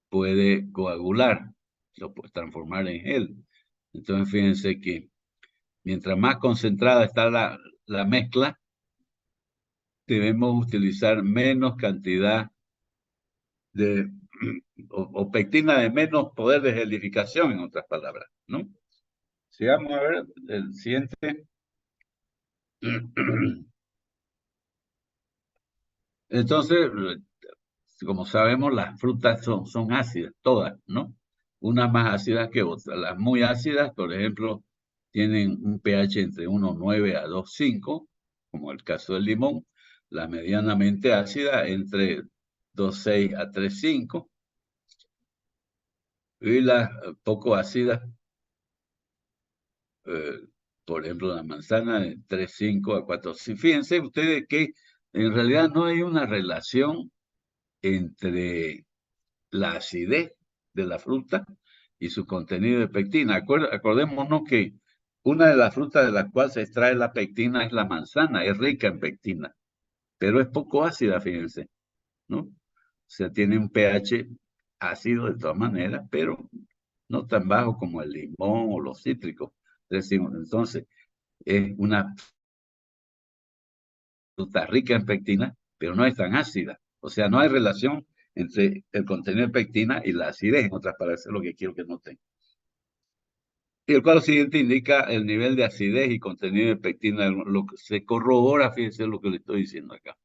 puede coagular, lo puede transformar en gel. Entonces, fíjense que mientras más concentrada está la mezcla, debemos utilizar menos cantidad de, o pectina de menos poder de gelificación, en otras palabras, ¿no? Sigamos a ver el siguiente. Entonces, como sabemos, las frutas son ácidas, todas, ¿no? Unas más ácidas que otras. Las muy ácidas, por ejemplo, tienen un pH entre 1,9 a 2,5, como el caso del limón. La medianamente ácida entre 2,6 a 3,5. Y las poco ácidas, eh, por ejemplo, la manzana de 3,5 a 4. Si fíjense ustedes que en realidad no hay una relación entre la acidez de la fruta y su contenido de pectina. Acordémonos que una de las frutas de las cuales se extrae la pectina es la manzana, es rica en pectina, pero es poco ácida, fíjense, ¿no? O sea, tiene un pH ácido de todas maneras, pero no tan bajo como el limón o los cítricos. Entonces, es una fruta rica en pectina, pero no es tan ácida. O sea, no hay relación entre el contenido de pectina y la acidez, en otras palabras, es lo que quiero que noten. Y el cuadro siguiente indica el nivel de acidez y contenido de pectina, lo que se corrobora, fíjense lo que le estoy diciendo acá.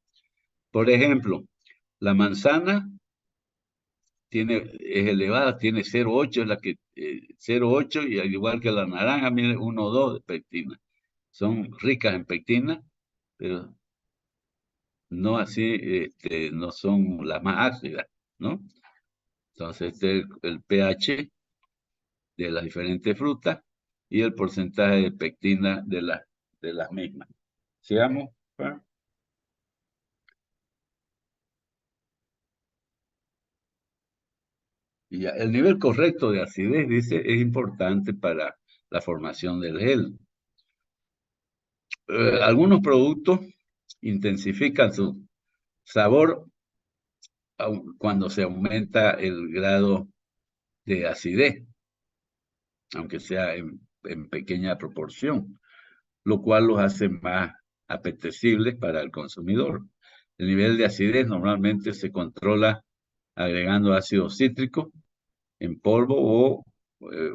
Por ejemplo, la manzana es elevada, tiene 0,8, es la que 0,8, y al igual que la naranja, mire, 1,2 de pectina. Son ricas en pectina, pero no así, no son las más ácidas, ¿no? Entonces, este es el pH de las diferentes frutas y el porcentaje de pectina de las mismas. Sigamos. Juan. Y ya, el nivel correcto de acidez, dice, es importante para la formación del gel. Algunos productos intensifican su sabor cuando se aumenta el grado de acidez, aunque sea en pequeña proporción, lo cual los hace más apetecibles para el consumidor. El nivel de acidez normalmente se controla agregando ácido cítrico en polvo o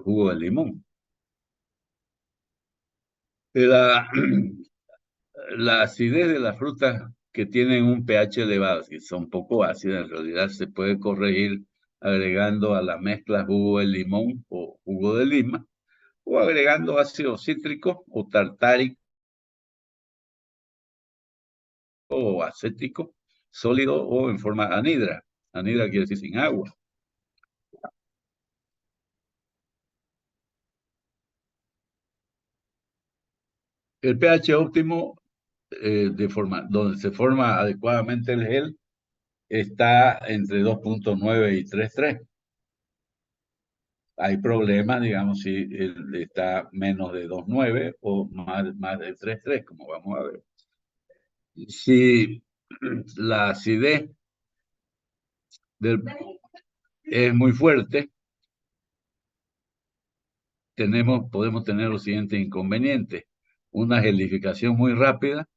jugo de limón. La, la acidez de las frutas que tienen un pH elevado, si son poco ácidas, en realidad se puede corregir agregando a la mezcla jugo de limón o jugo de lima, o agregando ácido cítrico o tartárico o acético sólido o en forma anhidra. Anhidra quiere decir sin agua. El pH óptimo donde se forma adecuadamente el gel está entre 2,9 y 3,3. Hay problemas, digamos, si está menos de 2,9 o más de 3,3, como vamos a ver. Si la acidez del, es muy fuerte, podemos tener los siguientes inconvenientes. Una gelificación muy rápida,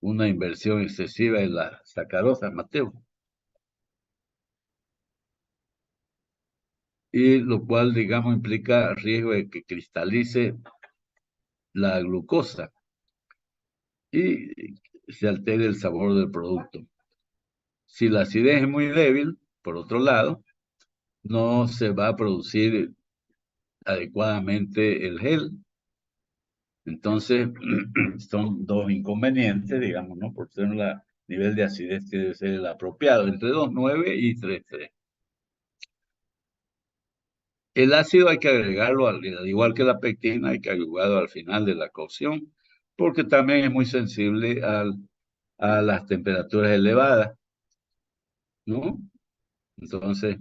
una inversión excesiva en la sacarosa, Mateo, y lo cual, digamos, implica riesgo de que cristalice la glucosa y se altere el sabor del producto. Si la acidez es muy débil, por otro lado, no se va a producir adecuadamente el gel. Entonces, son dos inconvenientes, digamos, ¿no? Por ser el nivel de acidez que debe ser el apropiado, entre 2,9 y 3,3. El ácido hay que agregarlo, al igual que la pectina, hay que agregarlo al final de la cocción, porque también es muy sensible a las temperaturas elevadas, ¿no? Entonces,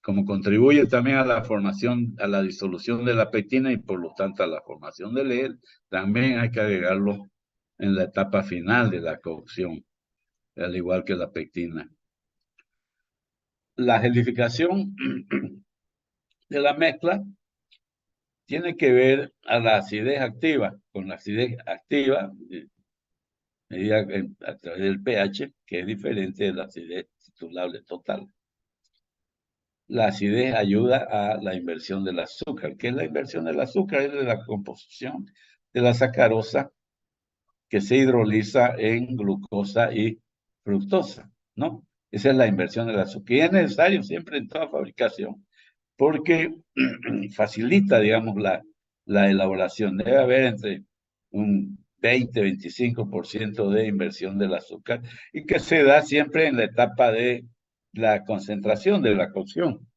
como contribuye también a la formación, a la disolución de la pectina y por lo tanto a la formación del gel, también hay que agregarlo en la etapa final de la cocción, al igual que la pectina. La gelificación de la mezcla tiene que ver a la acidez activa, con la acidez activa, medida a través del pH, que es diferente de la acidez titulable total. La acidez ayuda a la inversión del azúcar. ¿Qué es la inversión del azúcar? Es de la composición de la sacarosa que se hidroliza en glucosa y fructosa, ¿no? Esa es la inversión del azúcar. Y es necesario siempre en toda fabricación porque facilita, digamos, la elaboración. Debe haber entre un 20-25% de inversión del azúcar y que se da siempre en la etapa de la concentración de la cocción.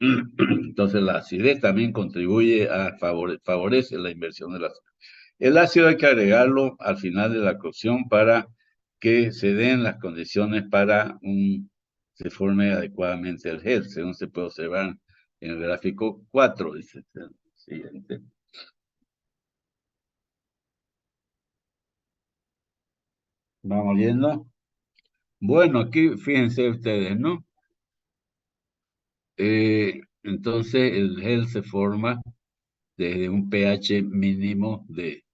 Entonces la acidez también contribuye a favorece la inversión del azúcar. El ácido hay que agregarlo al final de la cocción para que se den las condiciones para se forme adecuadamente el gel, según se puede observar en el gráfico 4, dice el siguiente. Vamos viendo. Bueno, aquí fíjense ustedes, ¿no? Entonces el gel se forma desde un pH mínimo de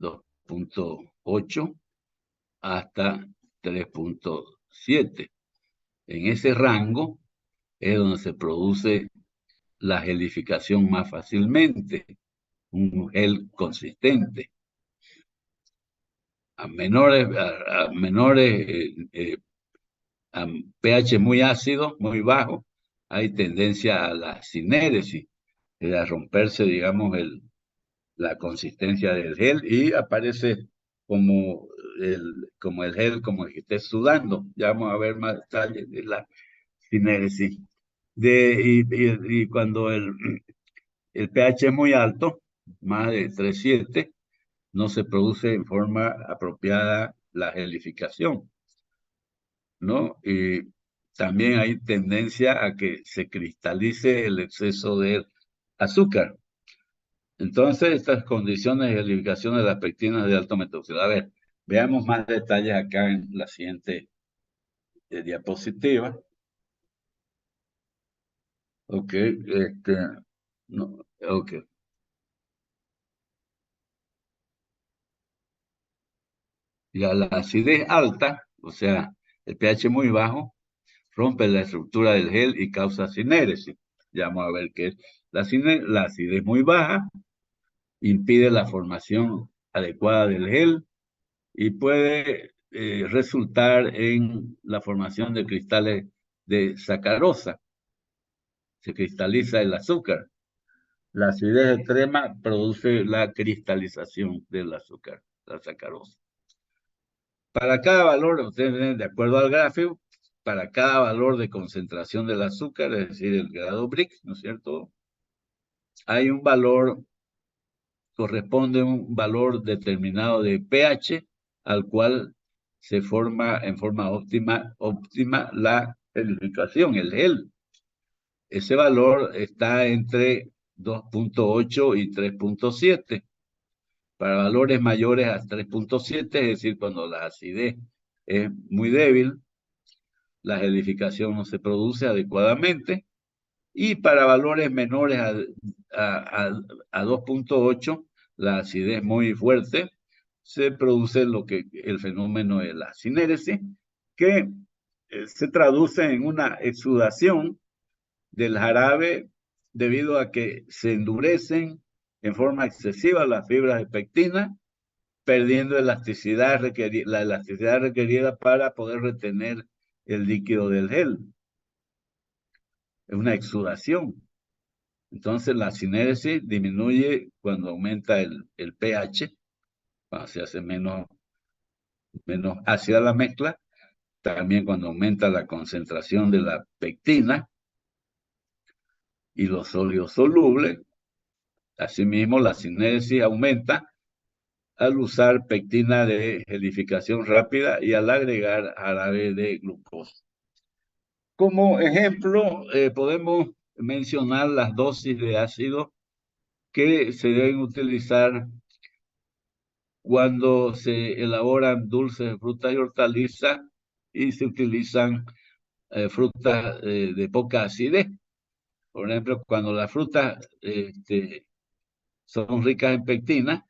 2.8 hasta 3.7. En ese rango es donde se produce la gelificación más fácilmente, un gel consistente. A menores a pH muy ácido, muy bajo, hay tendencia a la sinéresis, a romperse, digamos, la consistencia del gel y aparece como como el gel, como el que esté sudando. Ya vamos a ver más detalles de la sinéresis. Y cuando el pH es muy alto, más de 3.7, no se produce en forma apropiada la gelificación, ¿no? Y también hay tendencia a que se cristalice el exceso de azúcar. Entonces, estas condiciones de gelificación de las pectinas de alto metoxidil. A ver, veamos más detalles acá en la siguiente diapositiva. Ok, no, ok. Ya la acidez alta, o sea, el pH muy bajo, rompe la estructura del gel y causa sinéresis. Ya vamos a ver qué es. La acidez muy baja impide la formación adecuada del gel y puede resultar en la formación de cristales de sacarosa. Se cristaliza el azúcar. La acidez extrema produce la cristalización del azúcar, la sacarosa. Para cada valor, ustedes ven de acuerdo al gráfico, para cada valor de concentración del azúcar, es decir, el grado Brix, ¿no es cierto? Hay un valor, corresponde a un valor determinado de pH al cual se forma en forma óptima la gelificación, el gel. Ese valor está entre 2.8 y 3.7. Para valores mayores a 3.7, es decir, cuando la acidez es muy débil, la gelificación no se produce adecuadamente. Y para valores menores a 2.8, la acidez muy fuerte, se produce el fenómeno de la sinéresis, que se traduce en una exudación del jarabe debido a que se endurecen en forma excesiva las fibras de pectina, perdiendo la elasticidad requerida para poder retener el líquido del gel. Es una exudación. Entonces la sinéresis disminuye cuando aumenta el pH, cuando se hace menos ácida la mezcla, también cuando aumenta la concentración de la pectina y los sólidos solubles. Asimismo, la sinéresis aumenta al usar pectina de gelificación rápida y al agregar jarabe de glucosa. Como ejemplo, podemos mencionar las dosis de ácido que se deben utilizar cuando se elaboran dulces de frutas y hortalizas y se utilizan frutas de poca acidez. Por ejemplo, cuando las frutas son ricas en pectina,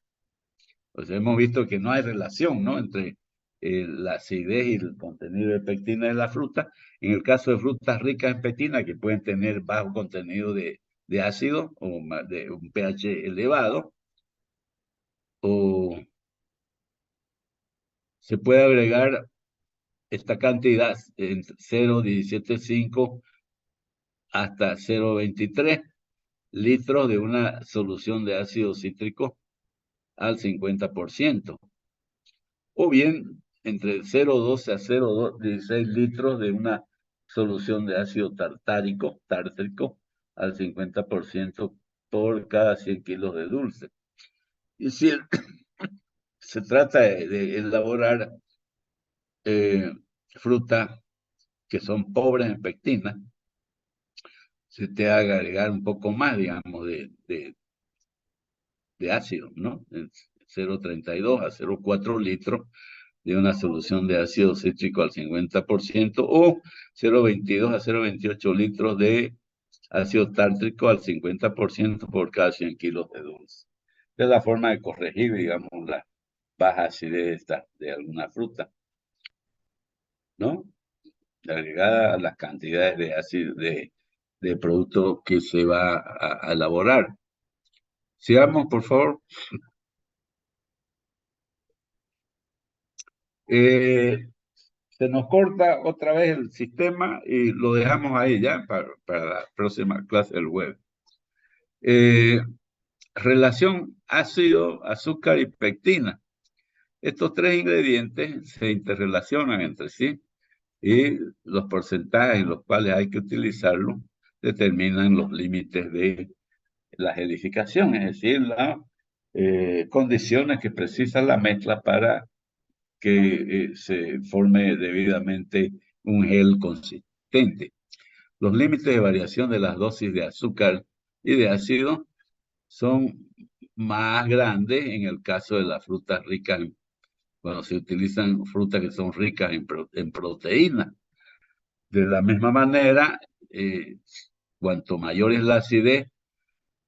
pues hemos visto que no hay relación, ¿no?, entre la acidez y el contenido de pectina de la fruta. En el caso de frutas ricas en pectina, que pueden tener bajo contenido de ácido o de un pH elevado, o se puede agregar esta cantidad en 0,175 hasta 0,23 litros de una solución de ácido cítrico al 50%, o bien entre 0,12 a 0,16 litros de una solución de ácido tártrico al 50% por cada 100 kilos de dulce. Y si se trata de elaborar frutas que son pobres en pectina, se te haga agregar un poco más, digamos, de ácido, ¿no? 0,32 a 0,4 litros de una solución de ácido cítrico al 50% o 0,22 a 0,28 litros de ácido tártrico al 50% por cada 100 kilos de dulce. Es la forma de corregir, digamos, la baja acidez de alguna fruta, ¿no? Agregada a las cantidades de ácido de producto que se va a elaborar. Sigamos, por favor. Se nos corta otra vez el sistema y lo dejamos ahí ya para la próxima clase del web. Relación ácido, azúcar y pectina. Estos tres ingredientes se interrelacionan entre sí y los porcentajes en los cuales hay que utilizarlo determinan los límites de la gelificación, es decir, las condiciones que precisa la mezcla para que se forme debidamente un gel consistente. Los límites de variación de las dosis de azúcar y de ácido son más grandes en el caso de las frutas ricas, cuando se utilizan frutas que son ricas en proteína. De la misma manera, cuanto mayor es la acidez,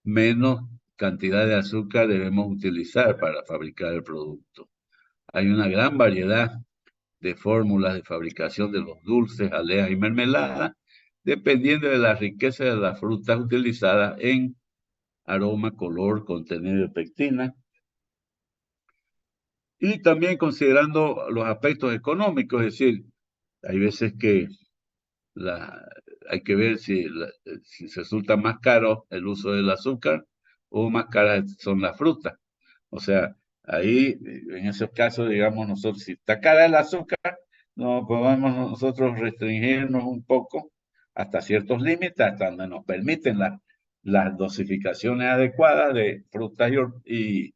menos cantidad de azúcar debemos utilizar para fabricar el producto. Hay una gran variedad de fórmulas de fabricación de los dulces, aleas y mermeladas, dependiendo de la riqueza de las frutas utilizadas en aroma, color, contenido de pectina, y también considerando los aspectos económicos, es decir, hay veces que la, hay que ver si resulta más caro el uso del azúcar o más caras son las frutas. O sea, ahí, en esos casos, digamos, nosotros, si está cara el azúcar, no podemos nosotros restringirnos un poco hasta ciertos límites, hasta donde nos permiten las dosificaciones adecuadas de frutas y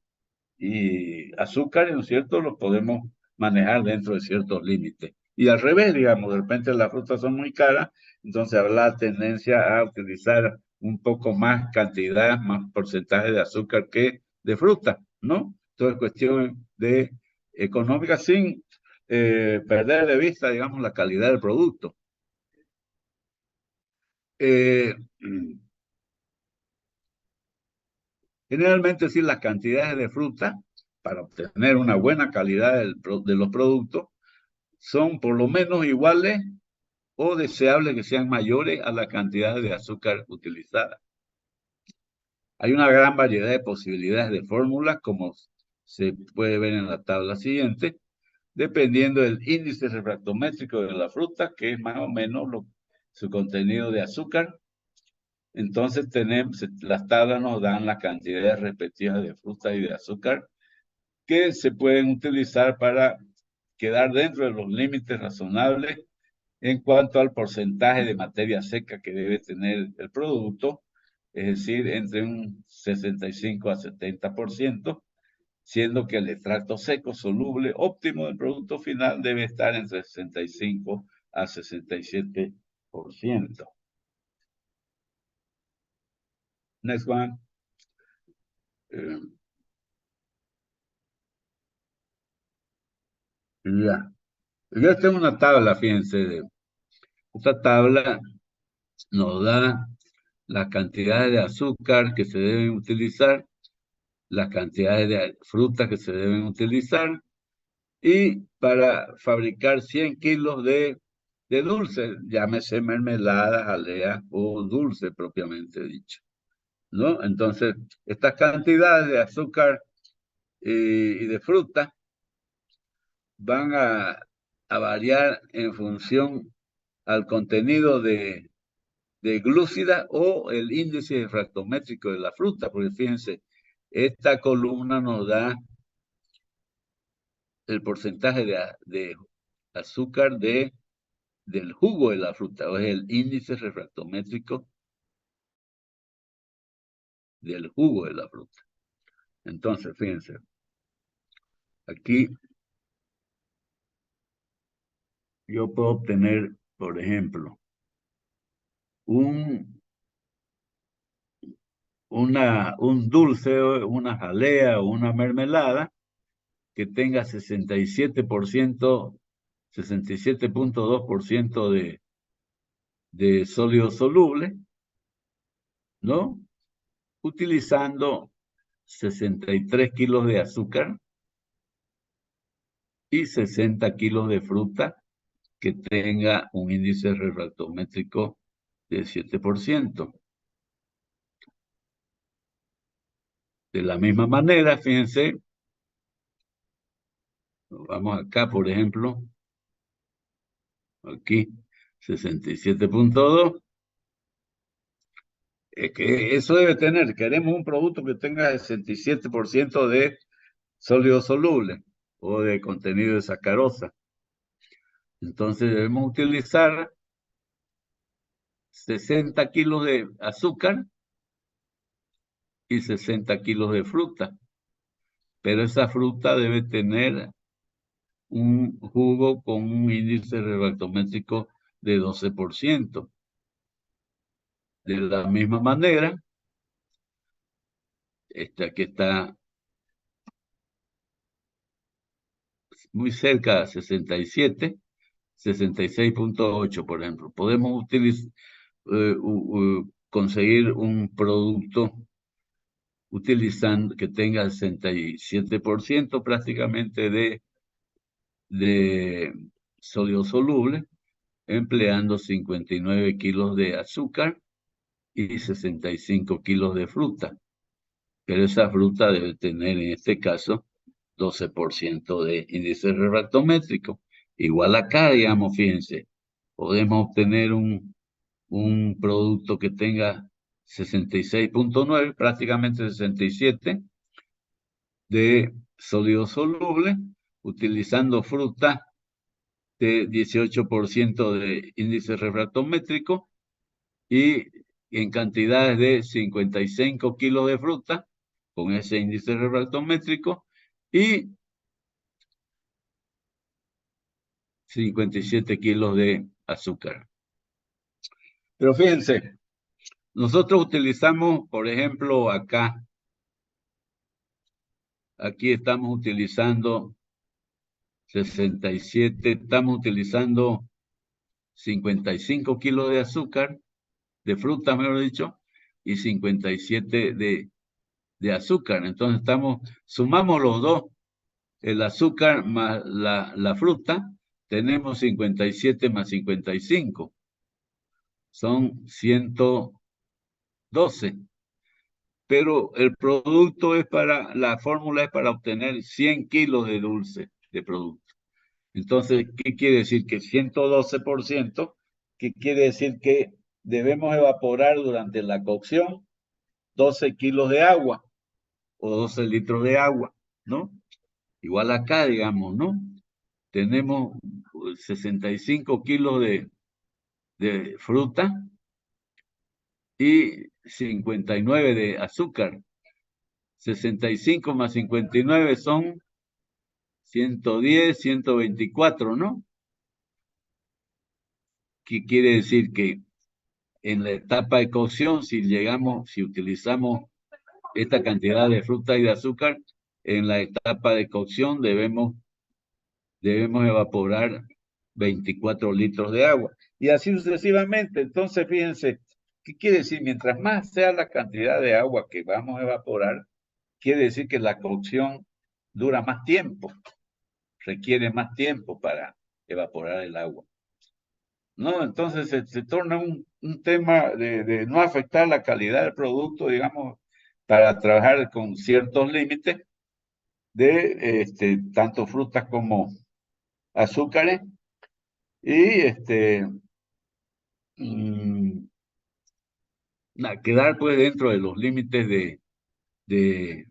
azúcares, ¿no es cierto? Los podemos manejar dentro de ciertos límites. Y al revés, digamos, de repente las frutas son muy caras, entonces habrá la tendencia a utilizar un poco más cantidad, más porcentaje de azúcar que de fruta, ¿no? Todo es cuestión de económica sin perder de vista, digamos, la calidad del producto. Eh, Generalmente, sí, las cantidades de fruta para obtener una buena calidad de los productos son por lo menos iguales o deseable que sean mayores a la cantidad de azúcar utilizada. Hay una gran variedad de posibilidades de fórmulas, como se puede ver en la tabla siguiente, dependiendo del índice refractométrico de la fruta, que es más o menos su contenido de azúcar. Entonces las tablas nos dan las cantidades respectivas de fruta y de azúcar que se pueden utilizar para quedar dentro de los límites razonables en cuanto al porcentaje de materia seca que debe tener el producto, es decir, entre un 65 a 70%, siendo que el extracto seco soluble óptimo del producto final debe estar entre 65 a 67%. Next one. Ya. Yo tengo una tabla, fíjense. Esta tabla nos da las cantidades de azúcar que se deben utilizar, las cantidades de frutas que se deben utilizar, y para fabricar 100 kilos de dulce, llámese mermelada, jalea o dulce propiamente dicho, ¿no? Entonces, estas cantidades de azúcar y de fruta van a variar en función al contenido de glúcida o el índice refractométrico de la fruta, porque fíjense, esta columna nos da el porcentaje de azúcar del jugo de la fruta, o es el índice refractométrico del jugo de la fruta. Entonces, fíjense, aquí yo puedo obtener, por ejemplo, un, un dulce, una jalea o una mermelada que tenga 67%, 67.2% de sólido soluble, ¿no? Utilizando 63 kilos de azúcar y 60 kilos de fruta que tenga un índice refractométrico de 7%. De la misma manera, fíjense, vamos acá, por ejemplo, aquí, 67.2. Es que eso debe tener, queremos un producto que tenga 67% de sólido soluble o de contenido de sacarosa. Entonces debemos utilizar 60 kilos de azúcar y 60 kilos de fruta. Pero esa fruta debe tener un jugo con un índice refractométrico de 12%. De la misma manera, esta que está muy cerca, 67, 66.8, por ejemplo. Podemos conseguir un producto utilizando que tenga 67% prácticamente de sodio soluble, empleando 59 kilos de azúcar y 65 kilos de fruta. Pero esa fruta debe tener, en este caso, 12% de índice refractométrico. Igual acá, digamos, fíjense, podemos obtener un producto que tenga 66.9, prácticamente 67, de sólido soluble, utilizando fruta de 18% de índice refractométrico y en cantidades de 55 kilos de fruta con ese índice refractométrico y 57 kilos de azúcar. Pero fíjense, nosotros utilizamos, por ejemplo, aquí estamos utilizando 67, estamos utilizando 55 kilos de azúcar, de fruta, mejor dicho, y 57 de azúcar. Entonces sumamos los dos, el azúcar más la fruta, tenemos 57 más 55. Son 112. Pero el producto la fórmula es para obtener 100 kilos de dulce de producto. Entonces, ¿qué quiere decir? Que 112%, ¿qué quiere decir? Que debemos evaporar durante la cocción 12 kilos de agua o 12 litros de agua, ¿no? Igual acá, digamos, ¿no? Tenemos 65 kilos de fruta y 59 de azúcar. 65 más 59 son 110, 124, ¿no? ¿Qué quiere decir? Que en la etapa de cocción, si utilizamos esta cantidad de fruta y de azúcar, en la etapa de cocción debemos evaporar 24 litros de agua. Y así sucesivamente. Entonces, fíjense, ¿qué quiere decir? Mientras más sea la cantidad de agua que vamos a evaporar, quiere decir que la cocción dura más tiempo, requiere más tiempo para evaporar el agua. ¿No? Entonces se torna un tema de no afectar la calidad del producto, digamos, para trabajar con ciertos límites de tanto frutas como azúcares y mm, quedar pues dentro de los límites de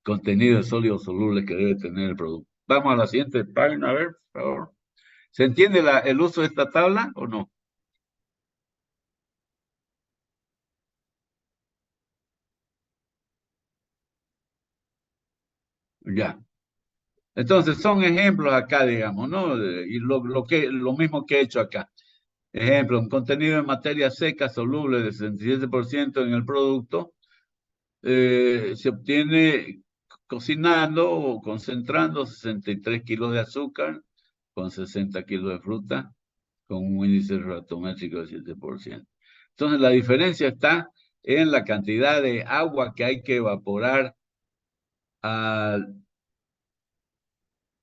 contenido de sólido soluble que debe tener el producto. Vamos a la siguiente página, a ver, por favor. ¿Se entiende el uso de esta tabla o no? Ya. Entonces son ejemplos acá, digamos, ¿no? Y lo mismo que he hecho acá. Ejemplo, un contenido de materia seca soluble de 67% en el producto se obtiene cocinando o concentrando 63 kilos de azúcar con 60 kilos de fruta con un índice refractométrico de 7%. Entonces la diferencia está en la cantidad de agua que hay que evaporar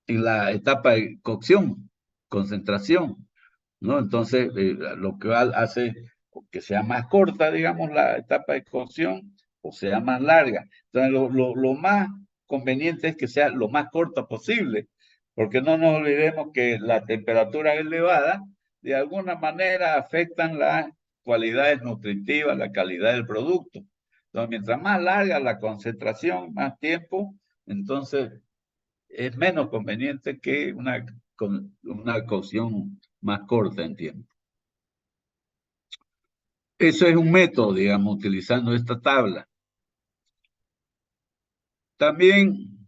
en la etapa de cocción, concentración, ¿no? Entonces, lo que hace que sea más corta, digamos, la etapa de cocción o sea más larga. Entonces, lo más conveniente es que sea lo más corta posible, porque no nos olvidemos que la temperatura elevada de alguna manera afectan las cualidades nutritivas, la calidad del producto. Entonces, mientras más larga la concentración, más tiempo, entonces es menos conveniente que una cocción más corta en tiempo. Eso es un método, digamos, utilizando esta tabla. También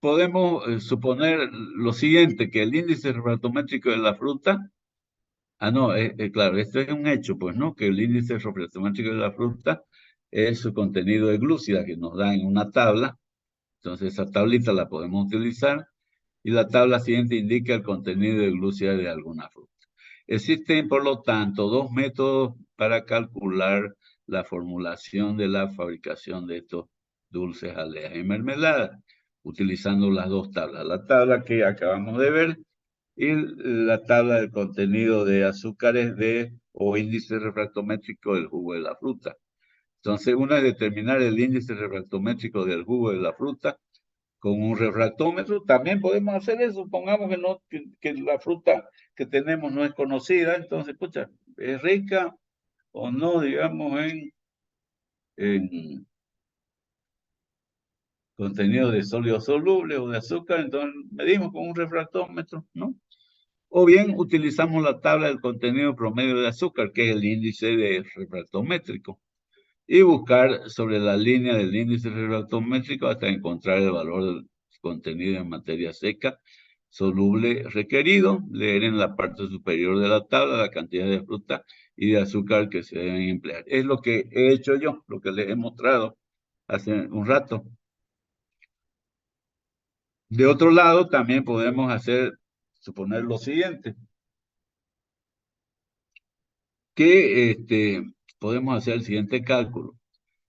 podemos suponer lo siguiente, que el índice refractométrico de la fruta, no, claro, esto es un hecho, pues, ¿no? Que el índice refractométrico de la fruta es su contenido de glúcida que nos da en una tabla. Entonces, esa tablita la podemos utilizar y la tabla siguiente indica el contenido de glúcida de alguna fruta. Existen, por lo tanto, dos métodos para calcular la formulación de la fabricación de estos dulces, aleas y mermeladas, utilizando las dos tablas. La tabla que acabamos de ver y la tabla del contenido de azúcares o índice refractométrico del jugo de la fruta. Entonces, una es determinar el índice refractométrico del jugo de la fruta con un refractómetro. También podemos hacer eso. Supongamos que la fruta que tenemos no es conocida, entonces, escucha, es rica o no, digamos, en contenido de sólido soluble o de azúcar, entonces medimos con un refractómetro, ¿no? O bien utilizamos la tabla del contenido promedio de azúcar, que es el índice de refractométrico, y buscar sobre la línea del índice refractométrico hasta encontrar el valor del contenido en materia seca soluble requerido, leer en la parte superior de la tabla la cantidad de fruta y de azúcar que se deben emplear. Es lo que he hecho yo, lo que les he mostrado hace un rato. De otro lado, también podemos suponer lo siguiente, que podemos hacer el siguiente cálculo.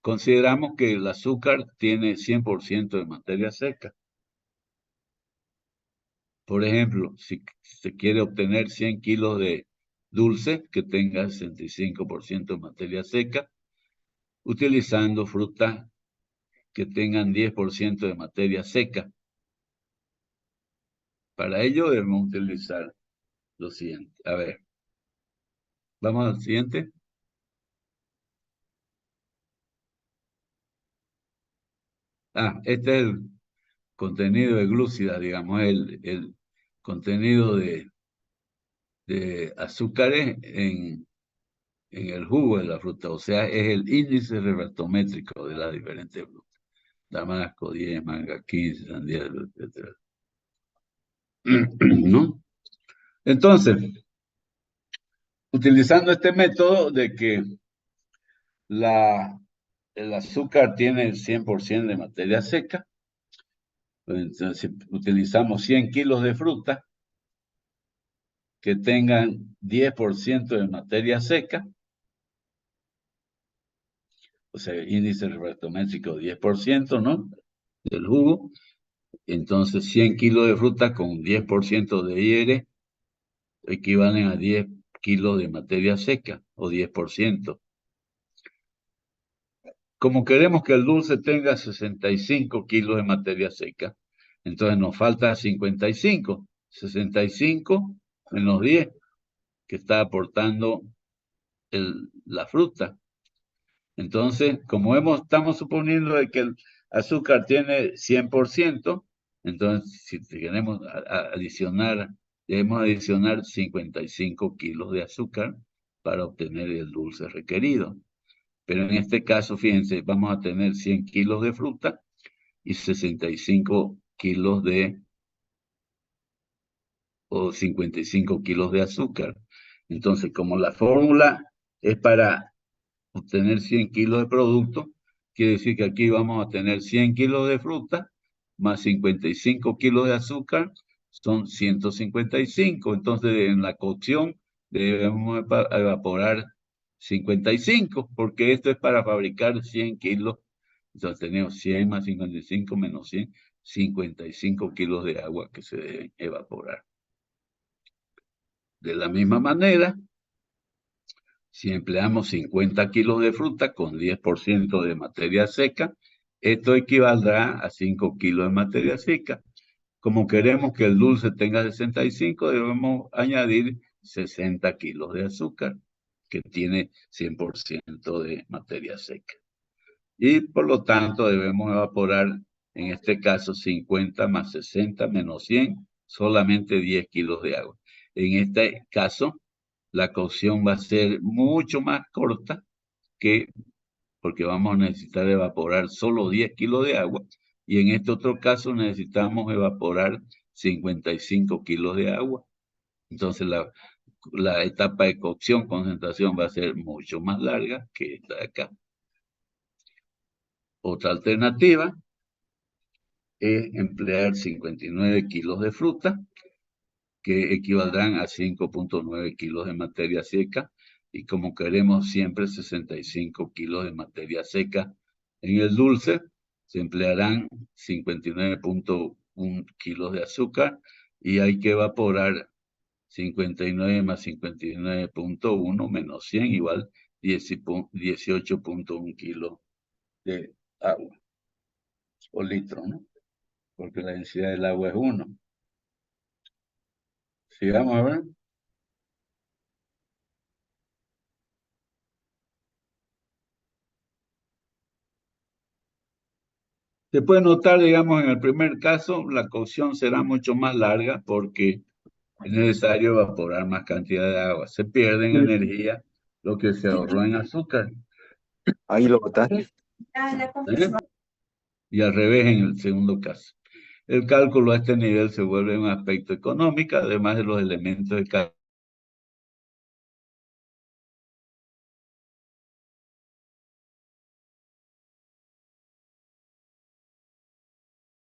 Consideramos que el azúcar tiene 100% de materia seca. Por ejemplo, si se quiere obtener 100 kilos de dulce que tenga 65% de materia seca, utilizando frutas que tengan 10% de materia seca. Para ello debemos utilizar lo siguiente. A ver, vamos al siguiente. Este es el contenido de glúcida, digamos, el contenido de azúcares en el jugo de la fruta, o sea, es el índice refractométrico de las diferentes frutas. Damasco 10, manga 15, sandía, etc. ¿No? Entonces, utilizando este método de que el azúcar tiene el 100% de materia seca, entonces si utilizamos 100 kilos de fruta que tengan 10% de materia seca, o sea, índice refractométrico 10%, ¿no? Del jugo. Entonces, 100 kilos de fruta con 10% de IR equivalen a 10 kilos de materia seca, o 10%. Como queremos que el dulce tenga 65 kilos de materia seca, entonces nos falta 55. 65 menos 10, que está aportando la fruta. Entonces, como estamos suponiendo de que el azúcar tiene 100%, entonces si queremos adicionar, debemos adicionar 55 kilos de azúcar para obtener el dulce requerido. Pero en este caso, fíjense, vamos a tener 100 kilos de fruta y 65 kilos o 55 kilos de azúcar. Entonces, como la fórmula es para obtener 100 kilos de producto, quiere decir que aquí vamos a tener 100 kilos de fruta más 55 kilos de azúcar, son 155. Entonces, en la cocción debemos evaporar 55, porque esto es para fabricar 100 kilos. Entonces tenemos 100 más 55 menos 100, 55 kilos de agua que se deben evaporar. De la misma manera, si empleamos 50 kilos de fruta con 10% de materia seca, esto equivaldrá a 5 kilos de materia seca. Como queremos que el dulce tenga 65, debemos añadir 60 kilos de azúcar, que tiene 100% de materia seca. Y por lo tanto debemos evaporar, en este caso, 50 más 60 menos 100, solamente 10 kilos de agua. En este caso, la cocción va a ser mucho más corta porque vamos a necesitar evaporar solo 10 kilos de agua, y en este otro caso necesitamos evaporar 55 kilos de agua. Entonces la etapa de cocción, concentración, va a ser mucho más larga que esta de acá. Otra alternativa es emplear 59 kilos de fruta, que equivaldrán a 5.9 kilos de materia seca, y como queremos siempre 65 kilos de materia seca en el dulce, se emplearán 59.1 kilos de azúcar, y hay que evaporar 59 más 59.1 menos 100 igual 18.1 kilos de agua o litro, ¿no? Porque la densidad del agua es 1. Sigamos a ver. Se puede notar, digamos, en el primer caso, la cocción será mucho más larga porque es necesario evaporar más cantidad de agua. Se pierde en energía lo que se ahorró en azúcar. Ahí lo botaste. ¿Eh? Y al revés en el segundo caso. El cálculo a este nivel se vuelve un aspecto económico, además de los elementos de